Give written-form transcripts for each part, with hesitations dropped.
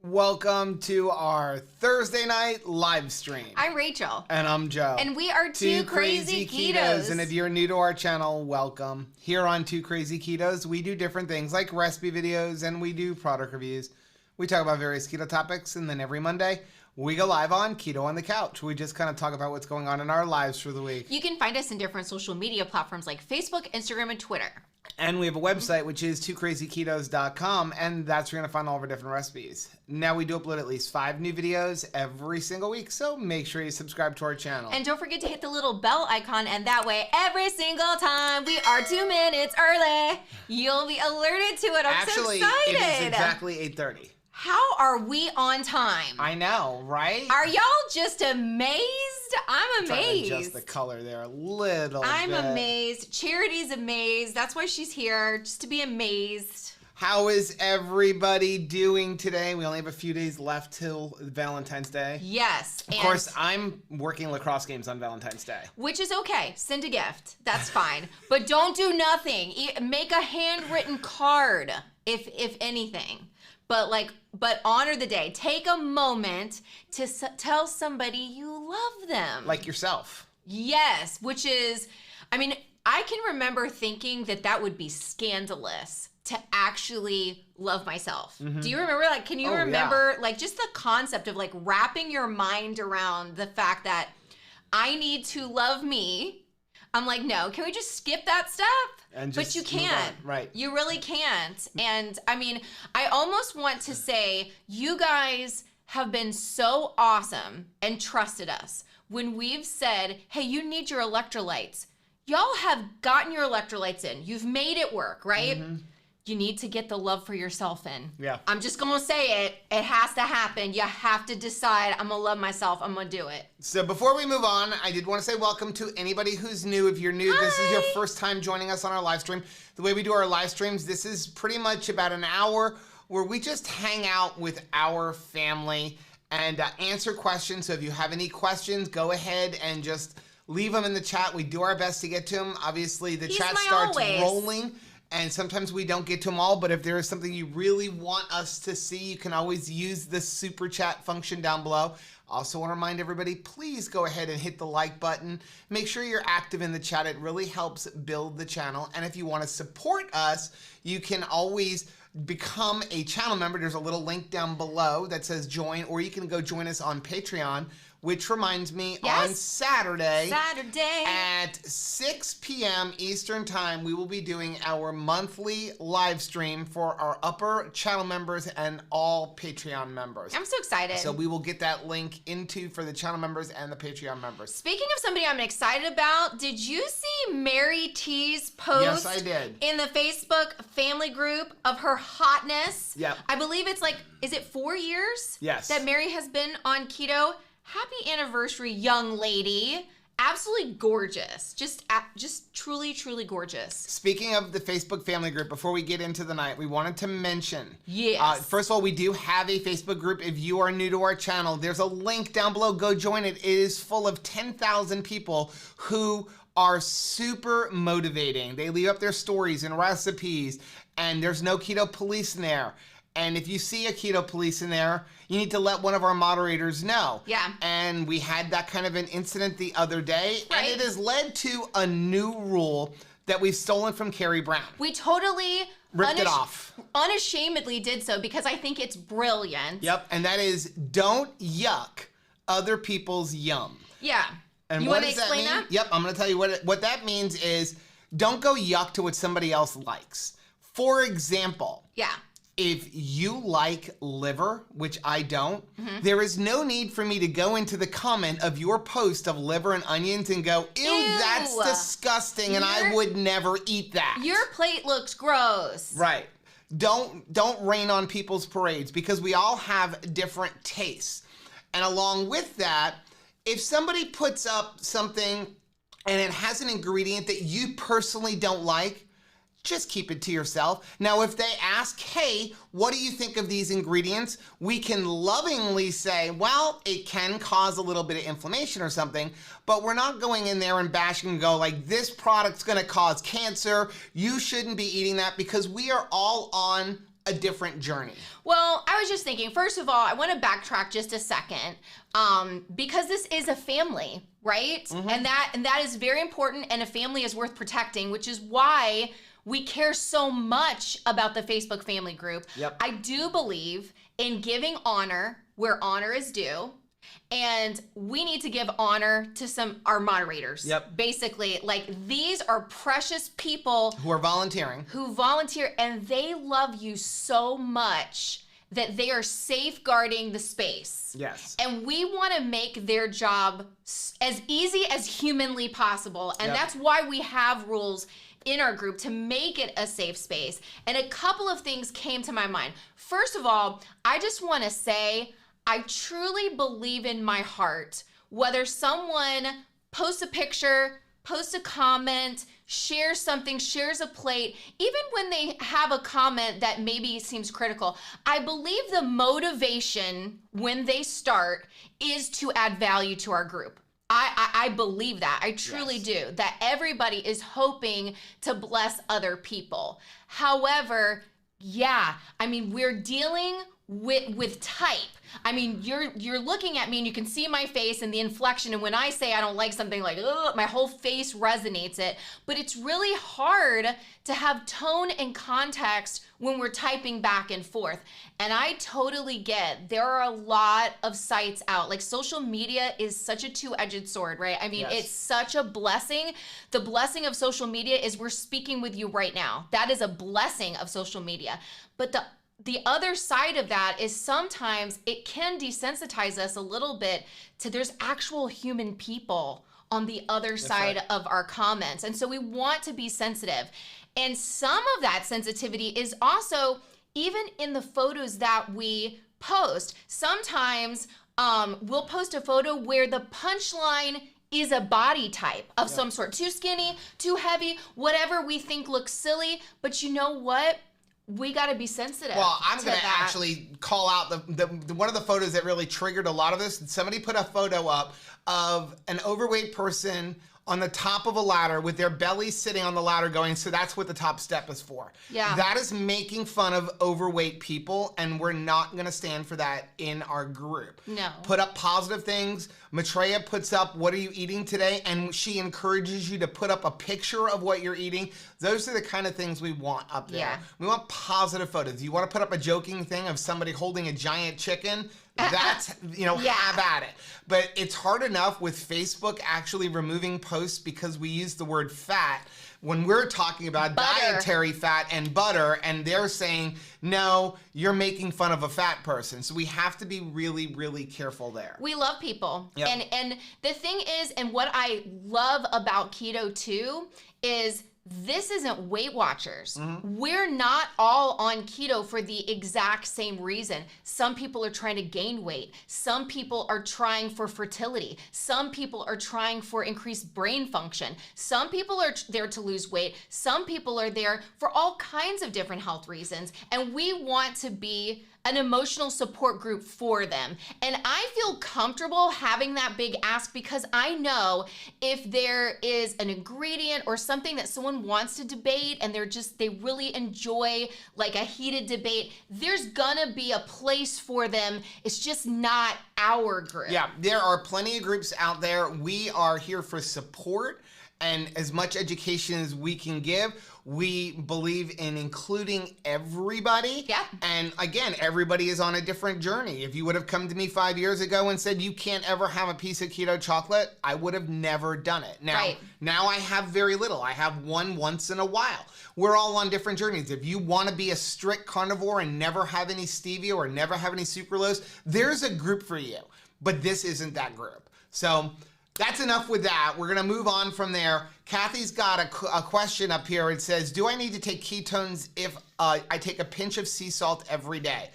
Welcome to our Thursday night live stream. I'm Rachel. And I'm Joe. And we are Two Crazy Ketos. And if you're new to our channel, welcome. Here on Two Crazy Ketos, we do different things like recipe videos and we do product reviews. We talk about various keto topics, and then every Monday, we go live on Keto on the Couch. We just kind of talk about what's going on in our lives for the week. You can find us in different social media platforms like Facebook, Instagram, and Twitter. And we have a website, which is twocrazyketos.com, and that's where you're going to find all of our different recipes. Now, we do upload at least 5 new videos every single week, so make sure you subscribe to our channel. And don't forget to hit the little bell icon, and that way, every single time we are 2 minutes early, you'll be alerted to it. I'm so excited. Actually, it is exactly 8:30. How are we on time? I know, right? Are y'all just amazed? I'm amazed. Trying to adjust the color there a little bit. I'm amazed. Charity's amazed. That's why she's here, just to be amazed. How is everybody doing today? We only have a few days left till Valentine's Day. Yes. Of course, I'm working lacrosse games on Valentine's Day. Which is okay. Send a gift. That's fine. But don't do nothing. Make a handwritten card, if anything. But honor the day. Take a moment to tell somebody you love them. Like yourself. Yes, which is, I mean, I can remember thinking that would be scandalous to actually love myself. Mm-hmm. Do you remember, can you remember, just the concept of, wrapping your mind around the fact that I need to love me? I'm like, no, can we just skip that step? But you can't. Right. You really can't. And I mean, I almost want to say, you guys have been so awesome and trusted us when we've said, hey, you need your electrolytes. Y'all have gotten your electrolytes in. You've made it work, right? Mm-hmm. You need to get the love for yourself in. Yeah. I'm just going to say it. It has to happen. You have to decide, I'm going to love myself. I'm going to do it. So before we move on, I did want to say welcome to anybody who's new. If you're new, This is your first time joining us on our live stream. The way we do our live streams, this is pretty much about an hour where we just hang out with our family and answer questions. So if you have any questions, go ahead and just leave them in the chat. We do our best to get to them. Obviously, the chat starts rolling. And sometimes we don't get to them all, but if there is something you really want us to see, you can always use the super chat function down below. Also want to remind everybody, please go ahead and hit the like button. Make sure you're active in the chat. It really helps build the channel. And if you want to support us, you can always become a channel member. There's a little link down below that says join, or you can go join us on Patreon. Which reminds me, on Saturday at 6 p.m. Eastern Time, we will be doing our monthly live stream for our upper channel members and all Patreon members. I'm so excited. So we will get that link for the channel members and the Patreon members. Speaking of somebody I'm excited about, did you see Mary T's post? Yes, I did. In the Facebook family group of her hotness? Yep. I believe it's is it 4 years? Yes. That Mary has been on keto? Happy anniversary, young lady. Absolutely gorgeous. Just truly, truly gorgeous. Speaking of the Facebook family group, before we get into the night, we wanted to mention. Yes. First of all, we do have a Facebook group. If you are new to our channel, there's a link down below. Go join it. It is full of 10,000 people who are super motivating. They leave up their stories and recipes, and there's no keto police in there. And if you see a keto police in there, you need to let one of our moderators know. Yeah. And we had that kind of an incident the other day. Right. And it has led to a new rule that we've stolen from Carrie Brown. We totally ripped it off. Unashamedly did so because I think it's brilliant. Yep. And that is, don't yuck other people's yum. Yeah. And you what want to does that explain mean? that? Yep. I'm going to tell you what that means is, don't go yuck to what somebody else likes. For example. Yeah. If you like liver, which I don't, there is no need for me to go into the comment of your post of liver and onions and go, ew, that's disgusting, and I would never eat that. Your plate looks gross. Right. Don't rain on people's parades, because we all have different tastes. And along with that, if somebody puts up something and it has an ingredient that you personally don't like, just keep it to yourself. Now, if they ask, hey, what do you think of these ingredients? We can lovingly say, well, it can cause a little bit of inflammation or something, but we're not going in there and bashing and go like, this product's gonna cause cancer. You shouldn't be eating that, because we are all on a different journey? Well, I was just thinking, first of all, I want to backtrack just a second, because this is a family, right? Mm-hmm. And that is very important, and a family is worth protecting, which is why we care so much about the Facebook family group. Yep. I do believe in giving honor where honor is due. And we need to give honor to our moderators. Yep. Basically, like, these are precious people Who are volunteering. who volunteer, and they love you so much that they are safeguarding the space. Yes. And we want to make their job as easy as humanly possible. And Yep. that's why we have rules in our group to make it a safe space. And a couple of things came to my mind. First of all, I just want to say, I truly believe in my heart, whether someone posts a picture, posts a comment, shares something, shares a plate, even when they have a comment that maybe seems critical, I believe the motivation when they start is to add value to our group. I believe that. I truly do. That everybody is hoping to bless other people. However, yeah, I mean, we're dealing with type. I mean, you're looking at me and you can see my face and the inflection, and when I say I don't like something, like, ugh, my whole face resonates it. But it's really hard to have tone and context when we're typing back and forth. And I totally get, there are a lot of sites out. Like, social media is such a two-edged sword, right? I mean, Yes. It's such a blessing. The blessing of social media is we're speaking with you right now. That is a blessing of social media. But the other side of that is sometimes it can desensitize us a little bit to there's actual human people on the other side right. of our comments. And so we want to be sensitive. And some of that sensitivity is also even in the photos that we post. Sometimes we'll post a photo where the punchline is a body type of some sort. Too skinny, too heavy, whatever we think looks silly. But you know what? We got to be sensitive. Well, I'm going to that. actually call out the one of the photos that really triggered a lot of this. Somebody put a photo up of an overweight person on the top of a ladder with their belly sitting on the ladder going, so that's what the top step is for. Yeah. That is making fun of overweight people, and we're not going to stand for that in our group. No. Put up positive things. Maitreya puts up, what are you eating today? And she encourages you to put up a picture of what you're eating. Those are the kind of things we want up there. Yeah. We want positive photos. You want to put up a joking thing of somebody holding a giant chicken? That's, have at it. But it's hard enough with Facebook actually removing posts because we use the word fat when we're talking about dietary fat and butter, and they're saying, no, you're making fun of a fat person. So we have to be really, really careful there. We love people. Yep. And the thing is, and what I love about keto too, is this isn't Weight Watchers. Mm-hmm. We're not all on keto for the exact same reason. Some people are trying to gain weight. Some people are trying for fertility. Some people are trying for increased brain function. Some people are there to lose weight. Some people are there for all kinds of different health reasons. And we want to be an emotional support group for them. And I feel comfortable having that big ask because I know if there is an ingredient or something that someone wants to debate and they really enjoy like a heated debate, there's gonna be a place for them. It's just not our group. Yeah, there are plenty of groups out there. We are here for support and as much education as we can give. We believe in including everybody. Yeah. And again, everybody is on a different journey. If you would have come to me 5 years ago and said you can't ever have a piece of keto chocolate, I would have never done it. Now I have very little. I have one once in a while. We're all on different journeys. If you want to be a strict carnivore and never have any stevia or never have any sucralose, there's a group for you. But this isn't that group. So that's enough with that. We're going to move on from there. Kathy's got a question up here. It says, do I need to take ketones if I take a pinch of sea salt every day?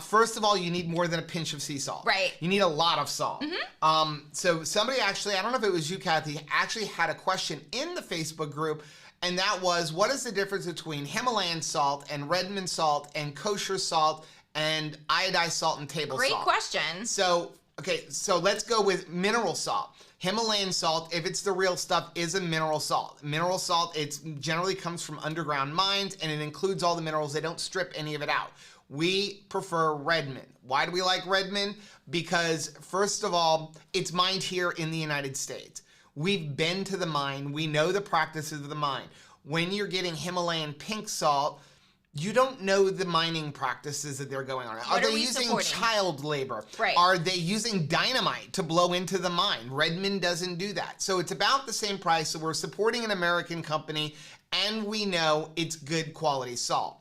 First of all, you need more than a pinch of sea salt. Right. You need a lot of salt. Mm-hmm. So somebody actually, I don't know if it was you, Kathy, actually had a question in the Facebook group, and that was, what is the difference between Himalayan salt and Redmond salt and kosher salt and iodized salt and table salt? Great question. So, okay, so let's go with mineral salt. Himalayan salt, if it's the real stuff, is a mineral salt. Mineral salt, it generally comes from underground mines, and it includes all the minerals. They don't strip any of it out. We prefer Redmond. Why do we like Redmond? Because, first of all, it's mined here in the United States. We've been to the mine. We know the practices of the mine. When you're getting Himalayan pink salt, you don't know the mining practices that they're going on. Are they using child labor? Right. Are they using dynamite to blow into the mine? Redmond doesn't do that. So it's about the same price. So we're supporting an American company, and we know it's good quality salt.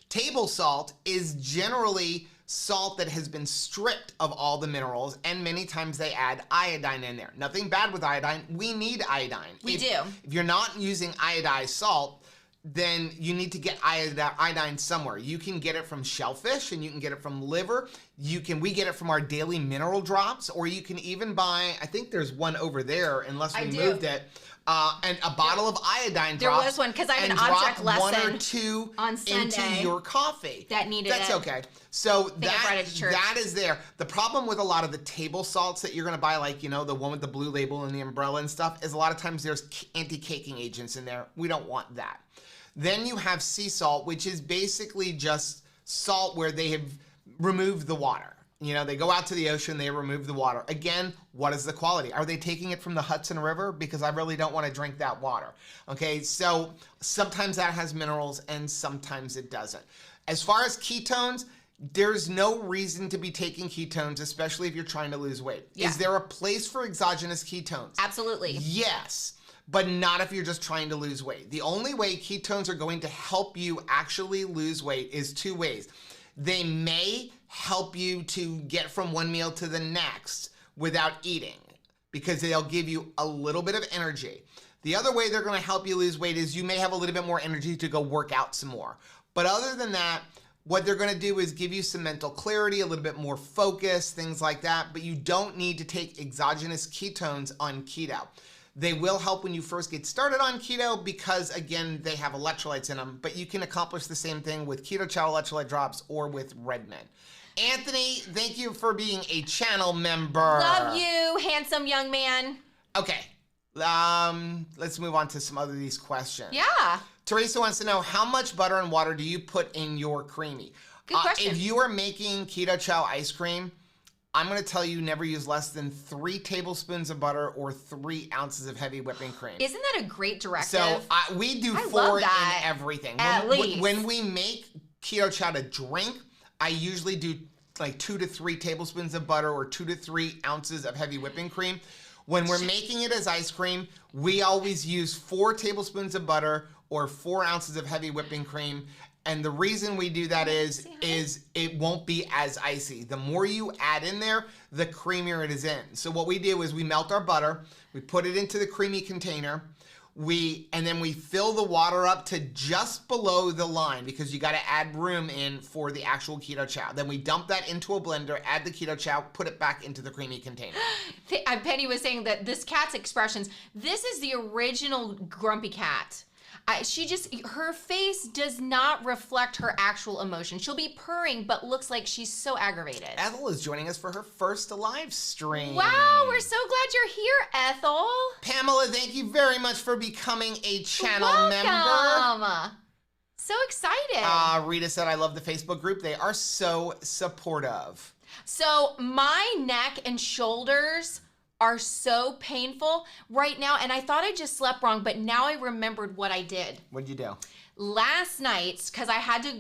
Table salt is generally salt that has been stripped of all the minerals, and many times they add iodine in there. Nothing bad with iodine. We need iodine. We do. If you're not using iodized salt, then you need to get iodine somewhere. You can get it from shellfish, and you can get it from liver. We get it from our daily mineral drops, or you can even buy, I think there's one over there, unless we moved it, and a bottle of iodine drops. There was one, because I have an object lesson one or two on Sunday into your coffee. That needed That's it. okay. So that is there. The problem with a lot of the table salts that you're going to buy, like, the one with the blue label and the umbrella and stuff, is a lot of times there's anti-caking agents in there. We don't want that. Then you have sea salt, which is basically just salt where they have removed the water. They go out to the ocean, they remove the water. Again, what is the quality? Are they taking it from the Hudson River? Because I really don't want to drink that water. Okay, so sometimes that has minerals and sometimes it doesn't. As far as ketones, there's no reason to be taking ketones, especially if you're trying to lose weight. Yeah. Is there a place for exogenous ketones? Absolutely. Yes. But not if you're just trying to lose weight. The only way ketones are going to help you actually lose weight is two ways. They may help you to get from one meal to the next without eating, because they'll give you a little bit of energy. The other way they're going to help you lose weight is you may have a little bit more energy to go work out some more. But other than that, what they're going to do is give you some mental clarity, a little bit more focus, things like that. But you don't need to take exogenous ketones on keto. They will help when you first get started on keto because, again, they have electrolytes in them, but you can accomplish the same thing with Keto Chow electrolyte drops or with Redmond. Anthony, thank you for being a channel member. Love you, handsome young man. Okay, let's move on to some other of these questions. Yeah. Teresa wants to know, how much butter and water do you put in your creamy? Good question. If you are making Keto Chow ice cream, I'm going to tell you never use less than 3 tablespoons of butter or 3 ounces of heavy whipping cream. Isn't that a great directive? So we do 4 in everything. At least. When we make Keto Chow to drink, I usually do like 2 to 3 tablespoons of butter or 2 to 3 ounces of heavy whipping cream. When we're making it as ice cream, we always use 4 tablespoons of butter or 4 ounces of heavy whipping cream. And the reason we do that is it won't be as icy. The more you add in there, the creamier it is in. So what we do is we melt our butter, we put it into the creamy container, and then we fill the water up to just below the line, because you got to add room in for the actual Keto Chow. Then we dump that into a blender, add the Keto Chow, put it back into the creamy container. Penny was saying that this cat's expressions, this is the original grumpy cat. Her face does not reflect her actual emotion. She'll be purring, but looks like she's so aggravated. Ethel is joining us for her first live stream. Wow, we're so glad you're here, Ethel. Pamela, thank you very much for becoming a channel member. So excited. Rita said, I love the Facebook group. They are so supportive. So my neck and shoulders are so painful right now, and I thought I just slept wrong, but now I remembered what I did. What'd you do? Last night, because I got to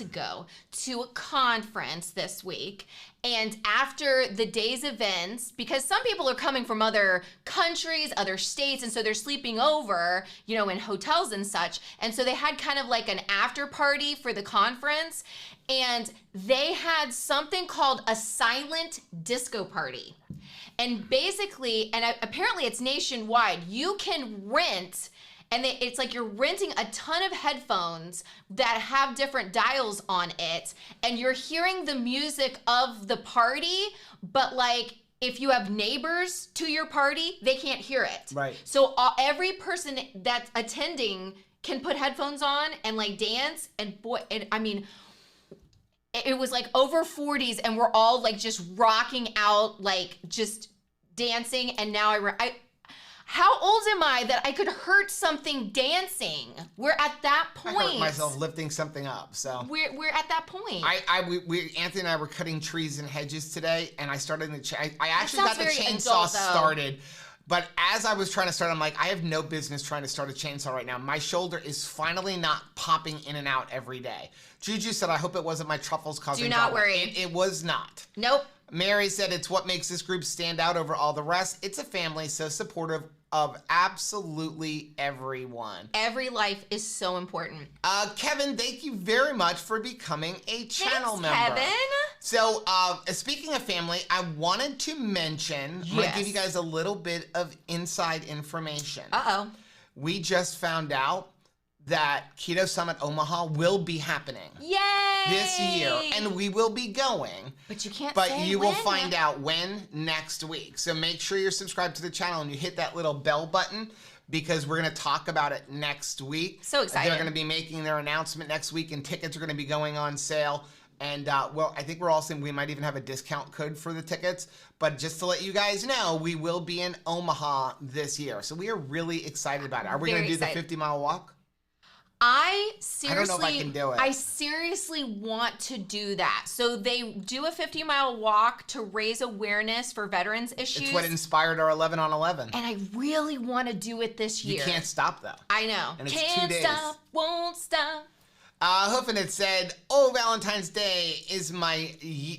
go to a conference this week, and after the day's events, because some people are coming from other countries, other states, and so they're sleeping over, in hotels and such, and so they had kind of like an after party for the conference, and they had something called a silent disco party. And basically, apparently it's nationwide, you can rent, and it's like you're renting a ton of headphones that have different dials on it, and you're hearing the music of the party, but like if you have neighbors to your party, they can't hear it. Right. So every person that's attending can put headphones on and like dance, and it was like over 40s and we're all like just rocking out, like just dancing. And now how old am I that I could hurt something dancing? We're at that point. I hurt myself lifting something up, so. We're at that point. Anthony and I were cutting trees and hedges today, and I started I actually got the chainsaw adult, started, but as I was trying to start, I'm like, I have no business trying to start a chainsaw right now. My shoulder is finally not popping in and out every day. Juju said, I hope it wasn't my truffles causing Do not trouble. worry. It was not. Nope. Mary said, it's what makes this group stand out over all the rest. It's a family so supportive of absolutely everyone. Every life is so important. Kevin, thank you very much for becoming a channel member. Kevin. So, speaking of family, I wanted to mention, I'm going to give you guys a little bit of inside information. Uh-oh. We just found out that Keto Summit Omaha will be happening. Yay! This year, and we will be going. But you can't But say you when will find out when next week. So make sure you're subscribed to the channel and you hit that little bell button because we're going to talk about it next week. So excited. They're going to be making their announcement next week and tickets are going to be going on sale. And, well, I think we're all saying we might even have a discount code for the tickets. But just to let you guys know, we will be in Omaha this year. So we are really excited about it. Are we going to do the 50-mile walk? I seriously, I don't know if I can do it. I seriously want to do that. So they do a 50-mile walk to raise awareness for veterans issues. It's what inspired our 11 on 11. And I really want to do it this year. You can't stop, though. I know. And it's Can't 2 days. stop, won't stop. Hoofin' it said, oh, Valentine's Day is my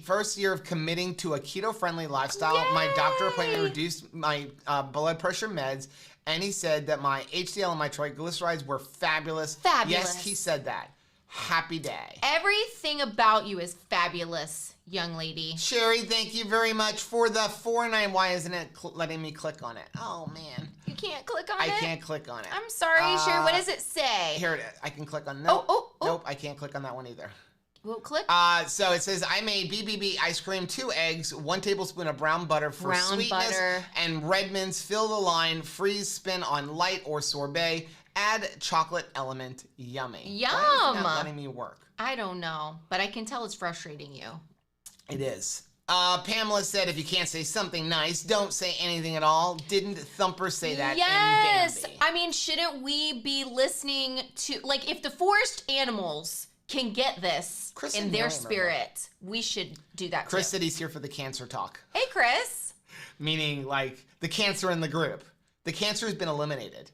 first year of committing to a keto-friendly lifestyle. Yay! My doctor appointed to reduce my blood pressure meds, and he said that my HDL and my triglycerides were fabulous. Fabulous. Yes, he said that. Happy day. Everything about you is fabulous, young lady. Sherry, thank you very much for the 4.9. Why isn't it letting me click on it? Oh, man. You can't click on it? I can't click on it. I'm sorry, Sherry. What does it say? Here it is. I can click on nope. Nope, I can't click on that one either. Well, click. So it says, I made BBB ice cream, 2 eggs, 1 tablespoon of brown butter for sweetness, and Redmond's fill the line, freeze spin on light or sorbet, add chocolate element, yummy. Yum! Why is it not letting me work? I don't know, but I can tell it's frustrating you. It is. Pamela said, if you can't say something nice, don't say anything at all. Didn't Thumper say that Yes! in Bambi? I mean, shouldn't we be listening to, like, if the forest animals can get this Chris in their spirit, we should do that Chris too. said he's here for the cancer talk. Hey, Chris. Meaning, like, the cancer in the group. The cancer has been eliminated.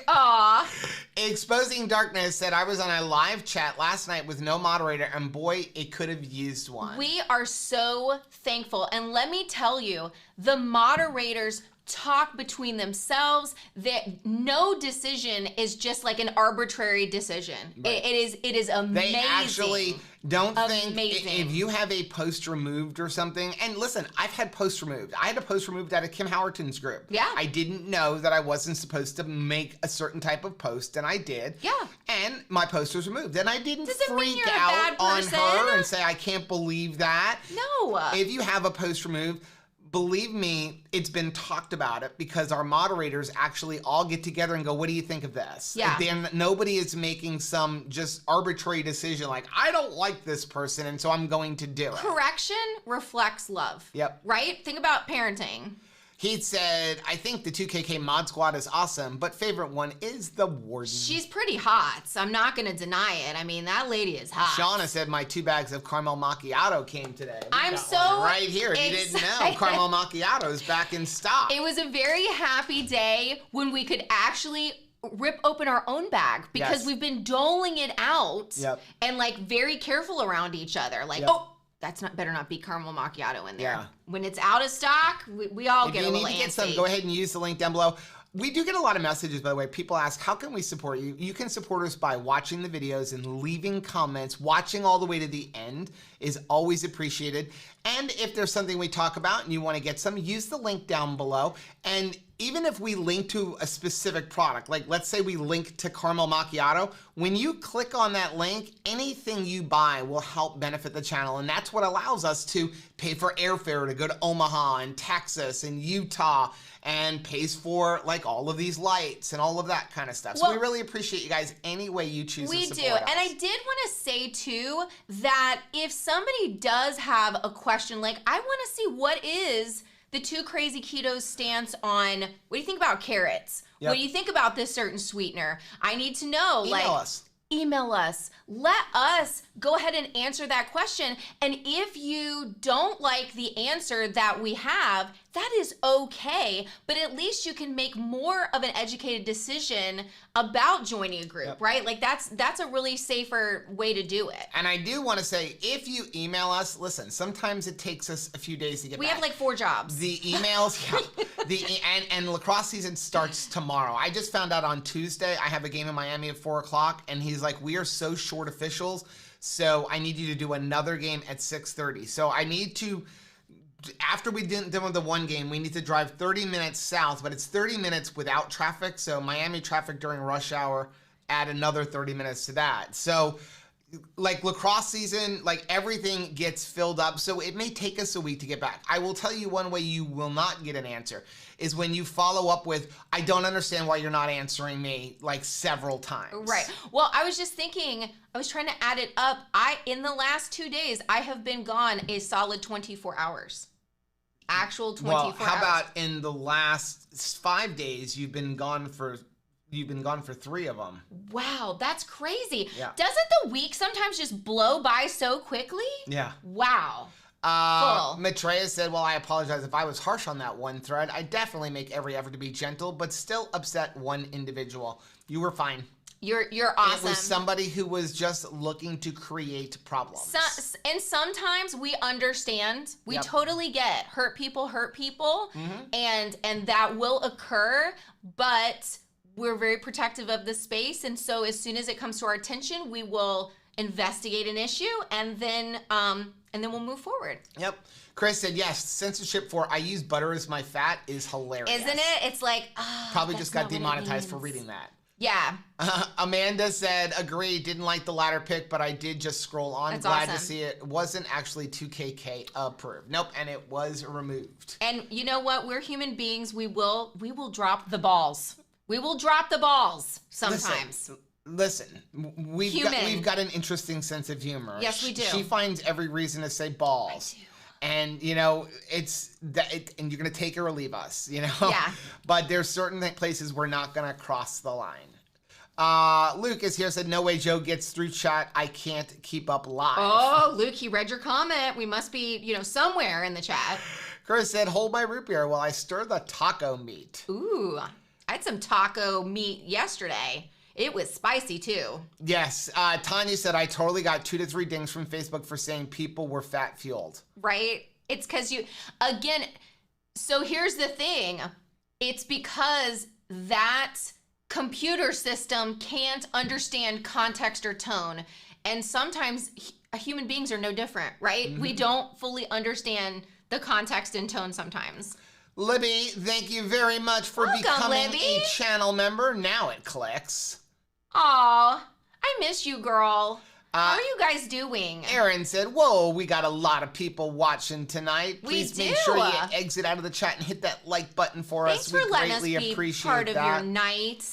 Aw. Exposing Darkness said, I was on a live chat last night with no moderator, and boy, it could have used one. We are so thankful. And let me tell you, the moderators talk between themselves. That no decision is just like an arbitrary decision. Right. It is amazing. They actually don't think Amazing. if you have a post removed or something, and listen, I've had posts removed. I had a post removed out of Kim Howerton's group. Yeah. I didn't know that I wasn't supposed to make a certain type of post, and I did. Yeah. And my post was removed. And I didn't Doesn't mean freak you're a out bad on person. her and say, I can't believe that. No. If you have a post removed, believe me, it's been talked about it because our moderators actually all get together and go, what do you think of this? Yeah. Then nobody is making some just arbitrary decision like, I don't like this person, and so I'm going to do it. Correction reflects love. Yep. Right? Think about parenting. He said, I think the 2KK mod squad is awesome, but favorite one is the warden. She's pretty hot, so I'm not going to deny it. I mean, that lady is hot. Shauna said my 2 bags of caramel macchiato came today. I'm got so one right here. If you didn't know, excited. caramel macchiato is back in stock. It was a very happy day when we could actually rip open our own bag because Yes. we've been doling it out Yep. and like very careful around each other. Like, Yep. oh, that's not better not be caramel macchiato in there. Yeah. When it's out of stock, we all If get a you little need to get antsy. some, go ahead and use the link down below. We do get a lot of messages, by the way. People ask, how can we support you? You can support us by watching the videos and leaving comments. Watching all the way to the end is always appreciated. And if there's something we talk about and you want to get some, use the link down below. And even if we link to a specific product, like let's say we link to caramel macchiato, when you click on that link, anything you buy will help benefit the channel. And that's what allows us to pay for airfare to go to Omaha and Texas and Utah, and pays for like all of these lights and all of that kind of stuff. So we really appreciate you guys any way you choose to support us. We do. And I did want to say too that if somebody does have a question, like I want to see what is the Two Crazy Ketos stance on, what do you think about carrots? Yep. What do you think about this certain sweetener? I need to know. Email us. Let us go ahead and answer that question. And if you don't like the answer that we have, that is okay. But at least you can make more of an educated decision about joining a group, right? Like that's a really safer way to do it. And I do want to say, if you email us, listen, sometimes it takes us a few days to get back. We have like 4 jobs. The emails, and lacrosse season starts tomorrow. I just found out on Tuesday I have a game in Miami at 4 o'clock, and he's like, we are so short officials, so I need you to do another game at 6:30. So I need to, after we done with the one game, we need to drive 30 minutes south, but it's 30 minutes without traffic. So Miami traffic during rush hour, add another 30 minutes to that. So like lacrosse season, like everything gets filled up. So it may take us a week to get back. I will tell you one way you will not get an answer is when you follow up with, I don't understand why you're not answering me, like several times. Right. Well, I was just thinking, I was trying to add it up. In the last 2 days, I have been gone a solid 24 hours. Actual 24 hours. Well, how about in the last 5 days, you've been gone for 3 of them. Wow, that's crazy. Yeah. Doesn't the week sometimes just blow by so quickly? Yeah. Wow. Maitreya said, well, I apologize if I was harsh on that one thread. I definitely make every effort to be gentle, but still upset one individual. You were fine. You're awesome. It was somebody who was just looking to create problems. And sometimes we understand. We totally get hurt people, and that will occur, but we're very protective of the space, and so as soon as it comes to our attention, we will investigate an issue, and then we'll move forward. Yep. Chris said, yes, censorship for I use butter as my fat is hilarious. Isn't it? It's like, probably just got demonetized for reading that. Yeah. Amanda said, agree, didn't like the latter pick, but I did just scroll on. That's Glad awesome. to see it. Wasn't actually 2KK approved. Nope, and it was removed. And you know what? We're human beings. We will drop the balls. We will drop the balls sometimes. Listen, we've got an interesting sense of humor. Yes, we do. She finds every reason to say balls. I do. And, and you're going to take it or leave us, Yeah. But there's certain places we're not going to cross the line. Lucas here said, no way Joe gets through chat. I can't keep up live. Oh, Luke, he read your comment. We must be, somewhere in the chat. Chris said, hold my root beer while I stir the taco meat. Ooh, I had some taco meat yesterday. It was spicy too. Yes. Tanya said, I totally got 2 to 3 dings from Facebook for saying people were fat fueled. Right? It's because so here's the thing. It's because that computer system can't understand context or tone. And sometimes human beings are no different, right? Mm-hmm. We don't fully understand the context and tone sometimes. Libby, thank you very much for becoming a channel member. Now it clicks. Aw, I miss you, girl. How are you guys doing? Aaron said, whoa, we got a lot of people watching tonight. Please make sure you exit out of the chat and hit that like button for us. Thanks for letting us be part of your night.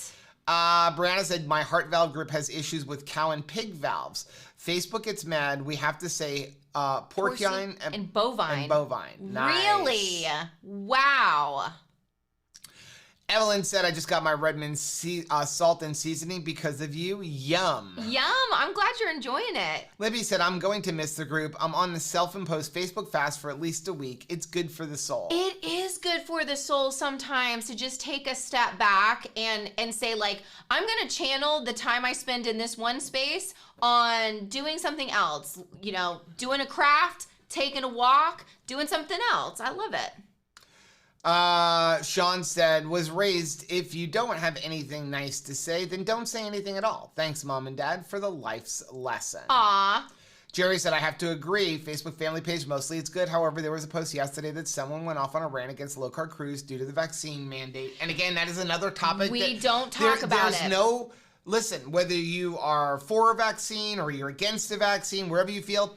Brianna said, my heart valve group has issues with cow and pig valves. Facebook gets mad. We have to say porcine and bovine. And bovine. Nice. Really? Wow. Evelyn said, I just got my Redmond salt and seasoning because of you. Yum. Yum. I'm glad you're enjoying it. Libby said, I'm going to miss the group. I'm on the self-imposed Facebook fast for at least a week. It's good for the soul. It is good for the soul sometimes to just take a step back and say, like, I'm going to channel the time I spend in this one space on doing something else. Doing a craft, taking a walk, doing something else. I love it. Sean said, was raised, if you don't have anything nice to say, then don't say anything at all. Thanks, Mom and Dad, for the life's lesson. Aw. Jerry said, I have to agree. Facebook family page, mostly it's good. However, there was a post yesterday that someone went off on a rant against low-carb cruise due to the vaccine mandate. And again, that is another topic. We don't talk about it. There's no, listen, whether you are for a vaccine or you're against a vaccine, wherever you feel,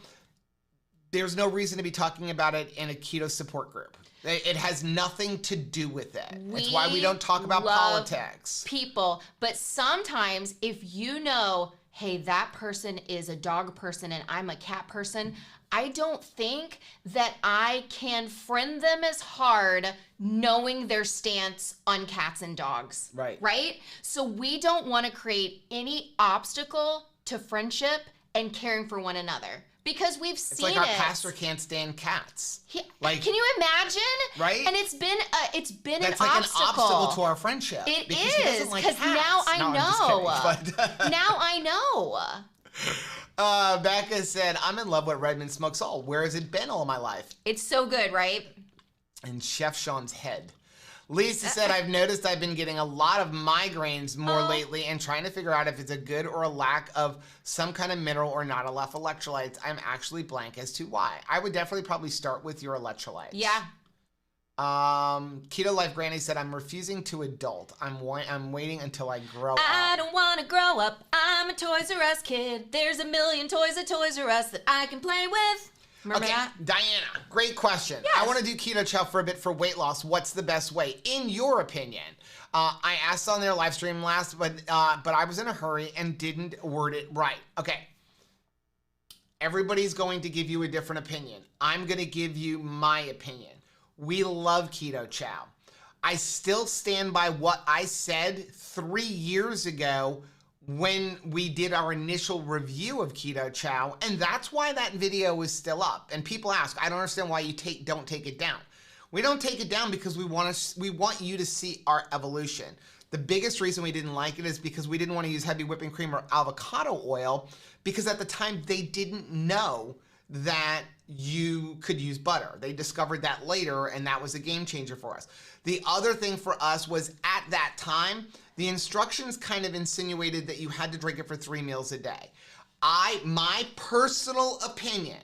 there's no reason to be talking about it in a keto support group. It has nothing to do with it. That's why we don't talk about politics. People, but sometimes if you know, hey, that person is a dog person and I'm a cat person, I don't think that I can friend them as hard knowing their stance on cats and dogs. Right. Right? So we don't want to create any obstacle to friendship and caring for one another. Because we've seen it. It's like our pastor can't stand cats. Like, can you imagine? Right? And it's been an obstacle. That's like an obstacle to our friendship. It is, because now I know. Now I know. Becca said, I'm in love with Redmond Smoked Salt. Where has it been all my life? It's so good, right? And Chef Sean's head. Lisa said, I've noticed I've been getting a lot of migraines more lately and trying to figure out if it's a good or a lack of some kind of mineral or not enough electrolytes. I'm actually blank as to why. I would definitely probably start with your electrolytes. Yeah. Keto Life Granny said, I'm refusing to adult. I'm waiting until I grow up. I don't want to grow up. I'm a Toys R Us kid. There's a million toys at Toys R Us that I can play with. Remember that? Diana, great question. Yes. I want to do Keto Chow for a bit for weight loss. What's the best way, in your opinion? I asked on their live stream last, but I was in a hurry and didn't word it right. Okay. Everybody's going to give you a different opinion. I'm going to give you my opinion. We love Keto Chow. I still stand by what I said 3 years ago when we did our initial review of Keto Chow, and that's why that video is still up. And people ask, I don't understand why you don't take it down. We don't take it down because we want you to see our evolution. The biggest reason we didn't like it is because we didn't want to use heavy whipping cream or avocado oil, because at the time they didn't know that you could use butter. They discovered that later, and that was a game changer for us. The other thing for us was, at that time, the instructions kind of insinuated that you had to drink it for 3 meals a day. My personal opinion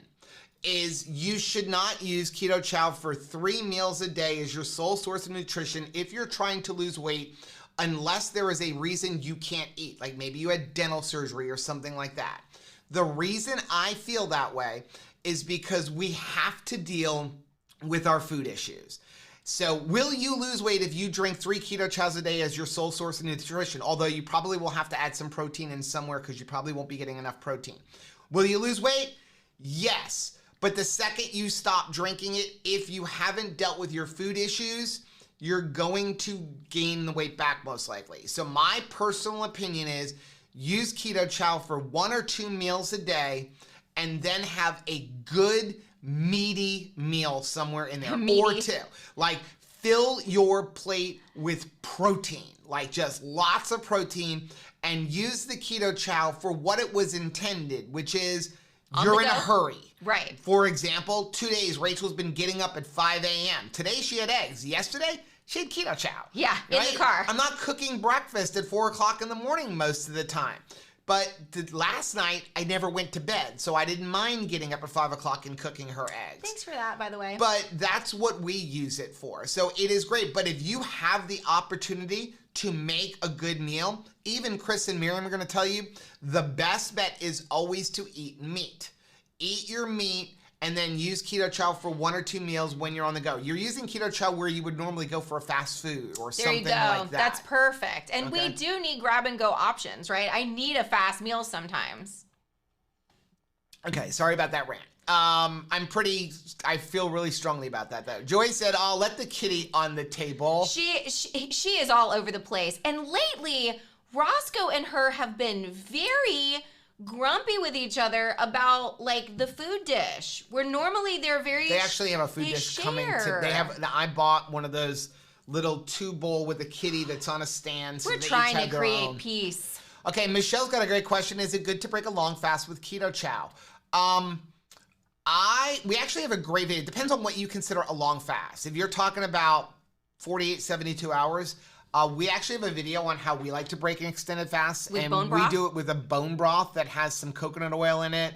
is you should not use Keto Chow for 3 meals a day as your sole source of nutrition if you're trying to lose weight, unless there is a reason you can't eat, like maybe you had dental surgery or something like that. The reason I feel that way is because we have to deal with our food issues. So will you lose weight if you drink 3 Keto Chows a day as your sole source of nutrition? Although you probably will have to add some protein in somewhere because you probably won't be getting enough protein. Will you lose weight? Yes. But the second you stop drinking it, if you haven't dealt with your food issues, you're going to gain the weight back most likely. So my personal opinion is use Keto Chow for 1 or 2 meals a day and then have a good meaty meal somewhere in there. Or 2. Like, fill your plate with protein, like just lots of protein, and use the Keto Chow for what it was intended, which is you're in a hurry. Right. For example, 2 days, Rachel's been getting up at 5 a.m. Today she had eggs. Yesterday, she had Keto Chow. Yeah, right? In the car. I'm not cooking breakfast at 4 o'clock in the morning most of the time. But last night, I never went to bed, so I didn't mind getting up at 5 o'clock and cooking her eggs. Thanks for that, by the way. But that's what we use it for. So it is great. But if you have the opportunity to make a good meal, even Chris and Miriam are going to tell you, the best bet is always to eat meat. Eat your meat and then use Keto Chow for 1 or 2 meals when you're on the go. You're using Keto Chow where you would normally go for a fast food or something like that. There you go. That's perfect. And we do need grab and go options, right? I need a fast meal sometimes. Okay, sorry about that rant. I feel really strongly about that though. Joy said, I'll let the kitty on the table. She is all over the place. And lately, Roscoe and her have been very grumpy with each other about like the food dish, where normally they actually have a food dish coming to, I bought one of those little 2-bowl with a kitty that's on a stand. So we're trying to create peace. Okay, Michelle's got a great question. Is it good to break a long fast with Keto Chow? We actually have a great video. It depends on what you consider a long fast. If you're talking about 48, 72 hours, We actually have a video on how we like to break an extended fast. With and bone broth? We do it with a bone broth that has some coconut oil in it.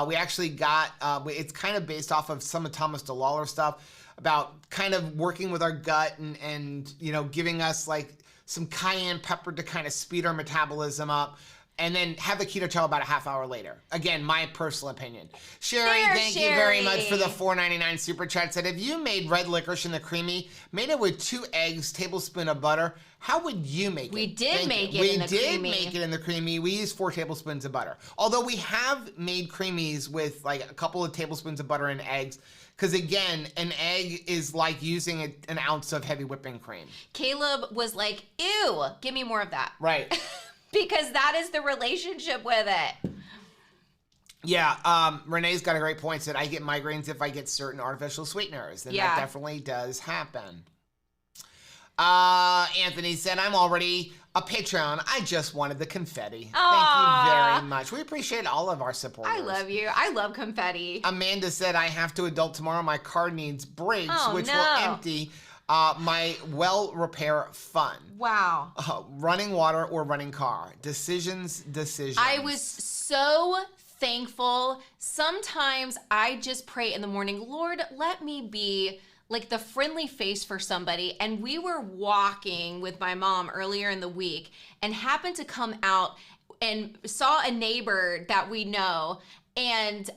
We actually got, it's kind of based off of some of Thomas DeLawler stuff about kind of working with our gut and giving us like some cayenne pepper to kind of speed our metabolism up. And then have the Keto Chow about a half hour later. Again, my personal opinion. Sherry, thank you very much for the $4.99 super chat. Said, if you made red licorice in the creamy, made it with 2 eggs, tablespoon of butter, how would you make it? We did make it in the creamy. We did make it in the creamy. We used 4 tablespoons of butter. Although we have made creamies with like a couple of tablespoons of butter and eggs. Because again, an egg is like using an ounce of heavy whipping cream. Caleb was like, ew, give me more of that. Right. Because that is the relationship with it. Yeah, Renee's got a great point. Said, I get migraines if I get certain artificial sweeteners. And that definitely does happen. Anthony said, I'm already a Patreon. I just wanted the confetti. Aww. Thank you very much. We appreciate all of our supporters. I love you. I love confetti. Amanda said, I have to adult tomorrow. My car needs brakes, which will empty my well repair fund. Wow. Running water or running car. Decisions. I was so thankful. Sometimes I just pray in the morning, Lord, let me be like the friendly face for somebody. And we were walking with my mom earlier in the week and happened to come out and saw a neighbor that we know. And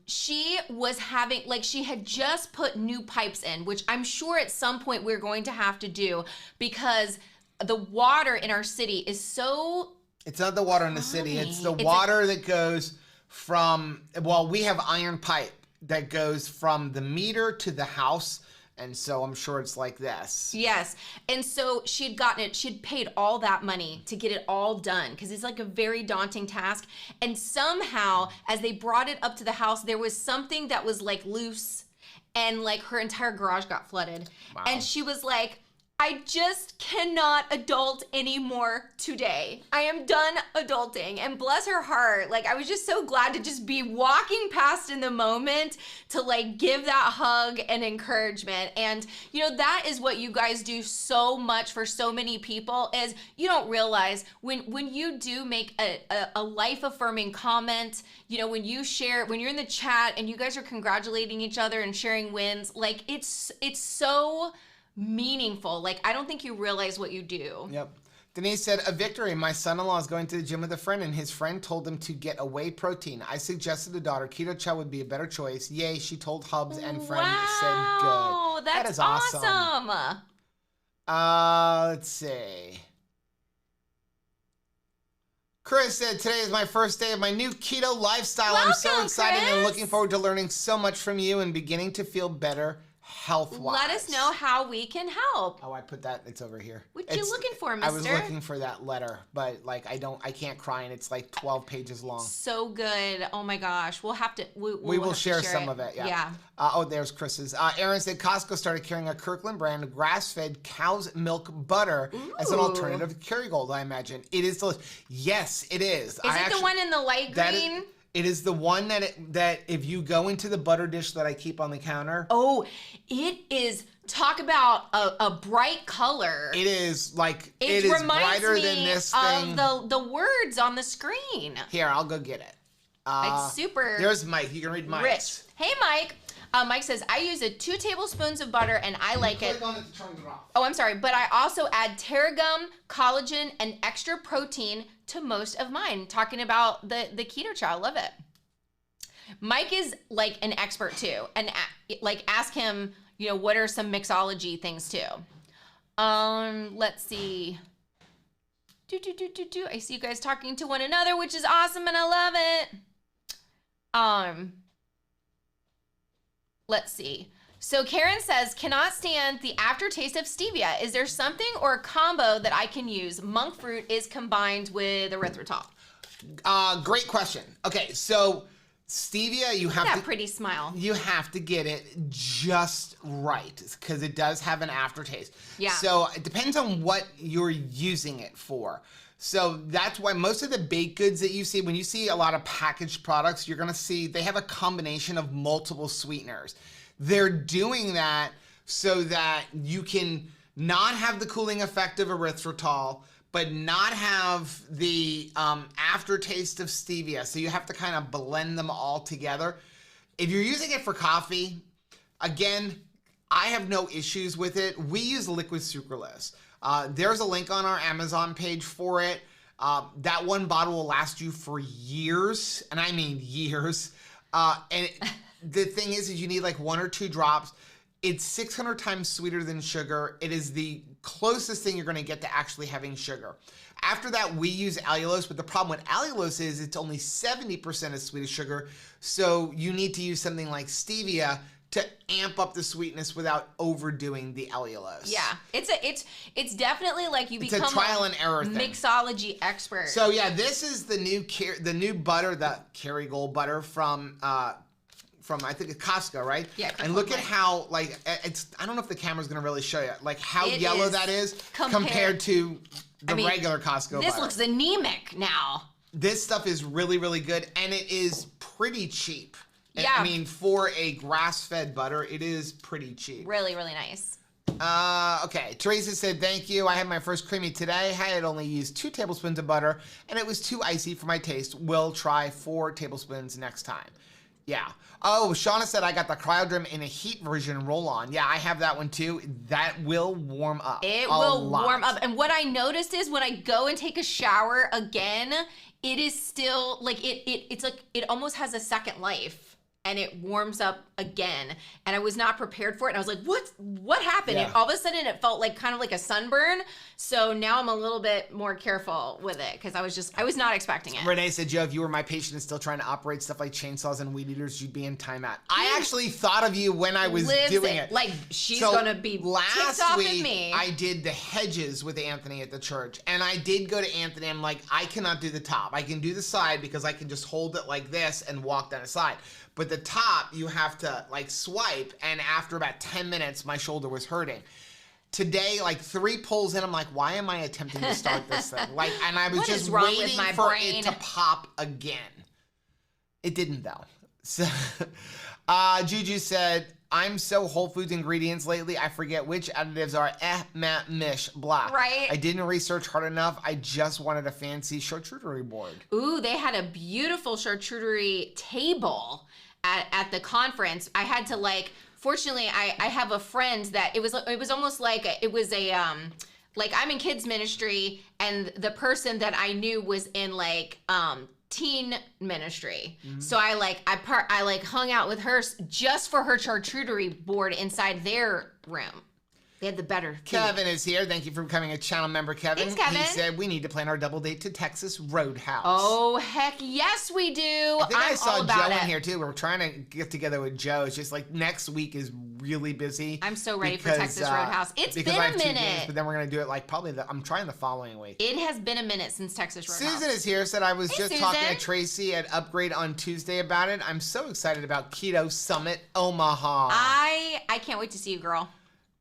she was having, like, she had just put new pipes in, which I'm sure at some point we're going to have to do because the water in our city is so... It's not the water in the city. It's the water that goes from, well, we have iron pipe that goes from the meter to the house. And so I'm sure it's like this. Yes. And so she had gotten it. She had paid all that money to get it all done because it's like a very daunting task. And somehow, as they brought it up to the house, there was something that was like loose and like her entire garage got flooded. Wow. And she was like, I just cannot adult anymore today. I am done adulting. And bless her heart, like I was just so glad to just be walking past in the moment to like give that hug and encouragement. And you know, that is what you guys do so much for so many people is you don't realize when you do make a life-affirming comment, you know, when you share, when you're in the chat and you guys are congratulating each other and sharing wins, like it's so meaningful. Like, I don't think you realize what you do. Yep. Denise said, a victory. My son-in-law is going to the gym with a friend and his friend told him to get a whay protein. I suggested to daughter, Keto Chow would be a better choice. Yay, she told Hubs and friend said good. That is awesome. Let's see. Chris said, today is my first day of my new keto lifestyle. Welcome, I'm so excited Chris. and looking forward to learning so much from you and beginning to feel better health-wise. Let us know how we can help. Oh, I put that, it's over here. What you looking for, mister? I was looking for that letter, but like I can't cry and it's like 12 pages long. So good. Oh my gosh. We'll have to, we will share some of it, yeah. Oh, there's Chris's. Aaron said Costco started carrying a Kirkland brand grass-fed cow's milk butter as an alternative to Kerrygold, I imagine. It is delicious. Yes, it is. Is it the one in the light green? It is the one that if you go into the butter dish that I keep on the counter. Oh, it is. Talk about a bright color. It is like it is brighter than this thing. Of the words on the screen. Here, I'll go get it. It's super. There's Mike. You can read Mike's. Rich. Hey, Mike. Mike says, I use 2 tablespoons of butter and I like it. Click on it to turn it off. Oh, I'm sorry. But I also add tarragon, collagen, and extra protein to most of mine. Talking about the Keto Chow. Love it. Mike is like an expert too. And like ask him, you know, what are some mixology things too? Let's see. I see you guys talking to one another, which is awesome and I love it. Let's see. So Karen says, cannot stand the aftertaste of stevia. Is there something or a combo that I can use? Monk fruit is combined with erythritol. Great question. Okay, so stevia, you have that pretty smile. You have to get it just right because it does have an aftertaste. Yeah. So it depends on what you're using it for. So that's why most of the baked goods that you see, when you see a lot of packaged products, you're gonna see they have a combination of multiple sweeteners. They're doing that so that you can not have the cooling effect of erythritol, but not have the aftertaste of stevia. So you have to kind of blend them all together. If you're using it for coffee, again, I have no issues with it. We use liquid sucralose. There's a link on our Amazon page for it. That one bottle will last you for years, and I mean years. The thing is you need like 1 or 2 drops. It's 600 times sweeter than sugar. It is the closest thing you're gonna get to actually having sugar. After that, we use allulose, but the problem with allulose is it's only 70% as sweet as sugar, so you need to use something like stevia to amp up the sweetness without overdoing the allulose. Yeah, it's definitely like you become a trial and error thing. Mixology expert. So yeah, this is the new butter, the Kerrygold butter from I think it's Costco, right? Yeah. And look at how like it's. I don't know if the camera's gonna really show you like how yellow that is compared to the regular Costco butter. This looks anemic now. This stuff is really, really good, and it is pretty cheap. Yeah. I mean, for a grass-fed butter, it is pretty cheap. Really, really nice. Okay, Teresa said, thank you. I had my first creamy today. I had only used 2 tablespoons of butter, and it was too icy for my taste. Will try 4 tablespoons next time. Yeah. Oh, Shauna said I got the Cryodrim in a heat version roll-on. Yeah, I have that one too. That will warm up. It will warm up. And what I noticed is when I go and take a shower again, it is still like it's like it almost has a second life. And it warms up again. And I was not prepared for it. And I was like, what happened? Yeah. And all of a sudden it felt like kind of like a sunburn. So now I'm a little bit more careful with it because I was not expecting it. Renee said, Joe, if you were my patient and still trying to operate stuff like chainsaws and weed eaters, you'd be in timeout. I actually thought of you when I was doing it. Like she's gonna be ticked off at me. I did the hedges with Anthony at the church. And I did go to Anthony. I'm like, I cannot do the top. I can do the side because I can just hold it like this and walk down the side. But the top, you have to like swipe, and after about 10 minutes, my shoulder was hurting. Today, like 3 pulls in, I'm like, why am I attempting to start this thing? Like, and I was just waiting for it to pop again. It didn't though. So, Juju said, I'm so Whole Foods ingredients lately, I forget which additives are mish, blah. Right. I didn't research hard enough. I just wanted a fancy charcuterie board. Ooh, they had a beautiful charcuterie table at the conference. I had to like, fortunately, I have a friend that it was almost like like I'm in kids ministry and the person that I knew was in like teen ministry. Mm-hmm. So I hung out with her just for her charcuterie board inside their room. They had the better food. Kevin is here. Thank you for becoming a channel member, Kevin. Thanks, Kevin. He said we need to plan our double date to Texas Roadhouse. Oh, heck yes, we do. I think I saw Joe in it. here, too. We're trying to get together with Joe. It's just like next week is really busy. I'm so ready for Texas Roadhouse. It's been a minute. Games, but then we're going to do it like probably I'm trying the following week. It has been a minute since Texas Roadhouse. Susan is here. Said I was just Susan. talking to Tracy at Upgrade on Tuesday about it. I'm so excited about Keto Summit Omaha. I can't wait to see you, girl.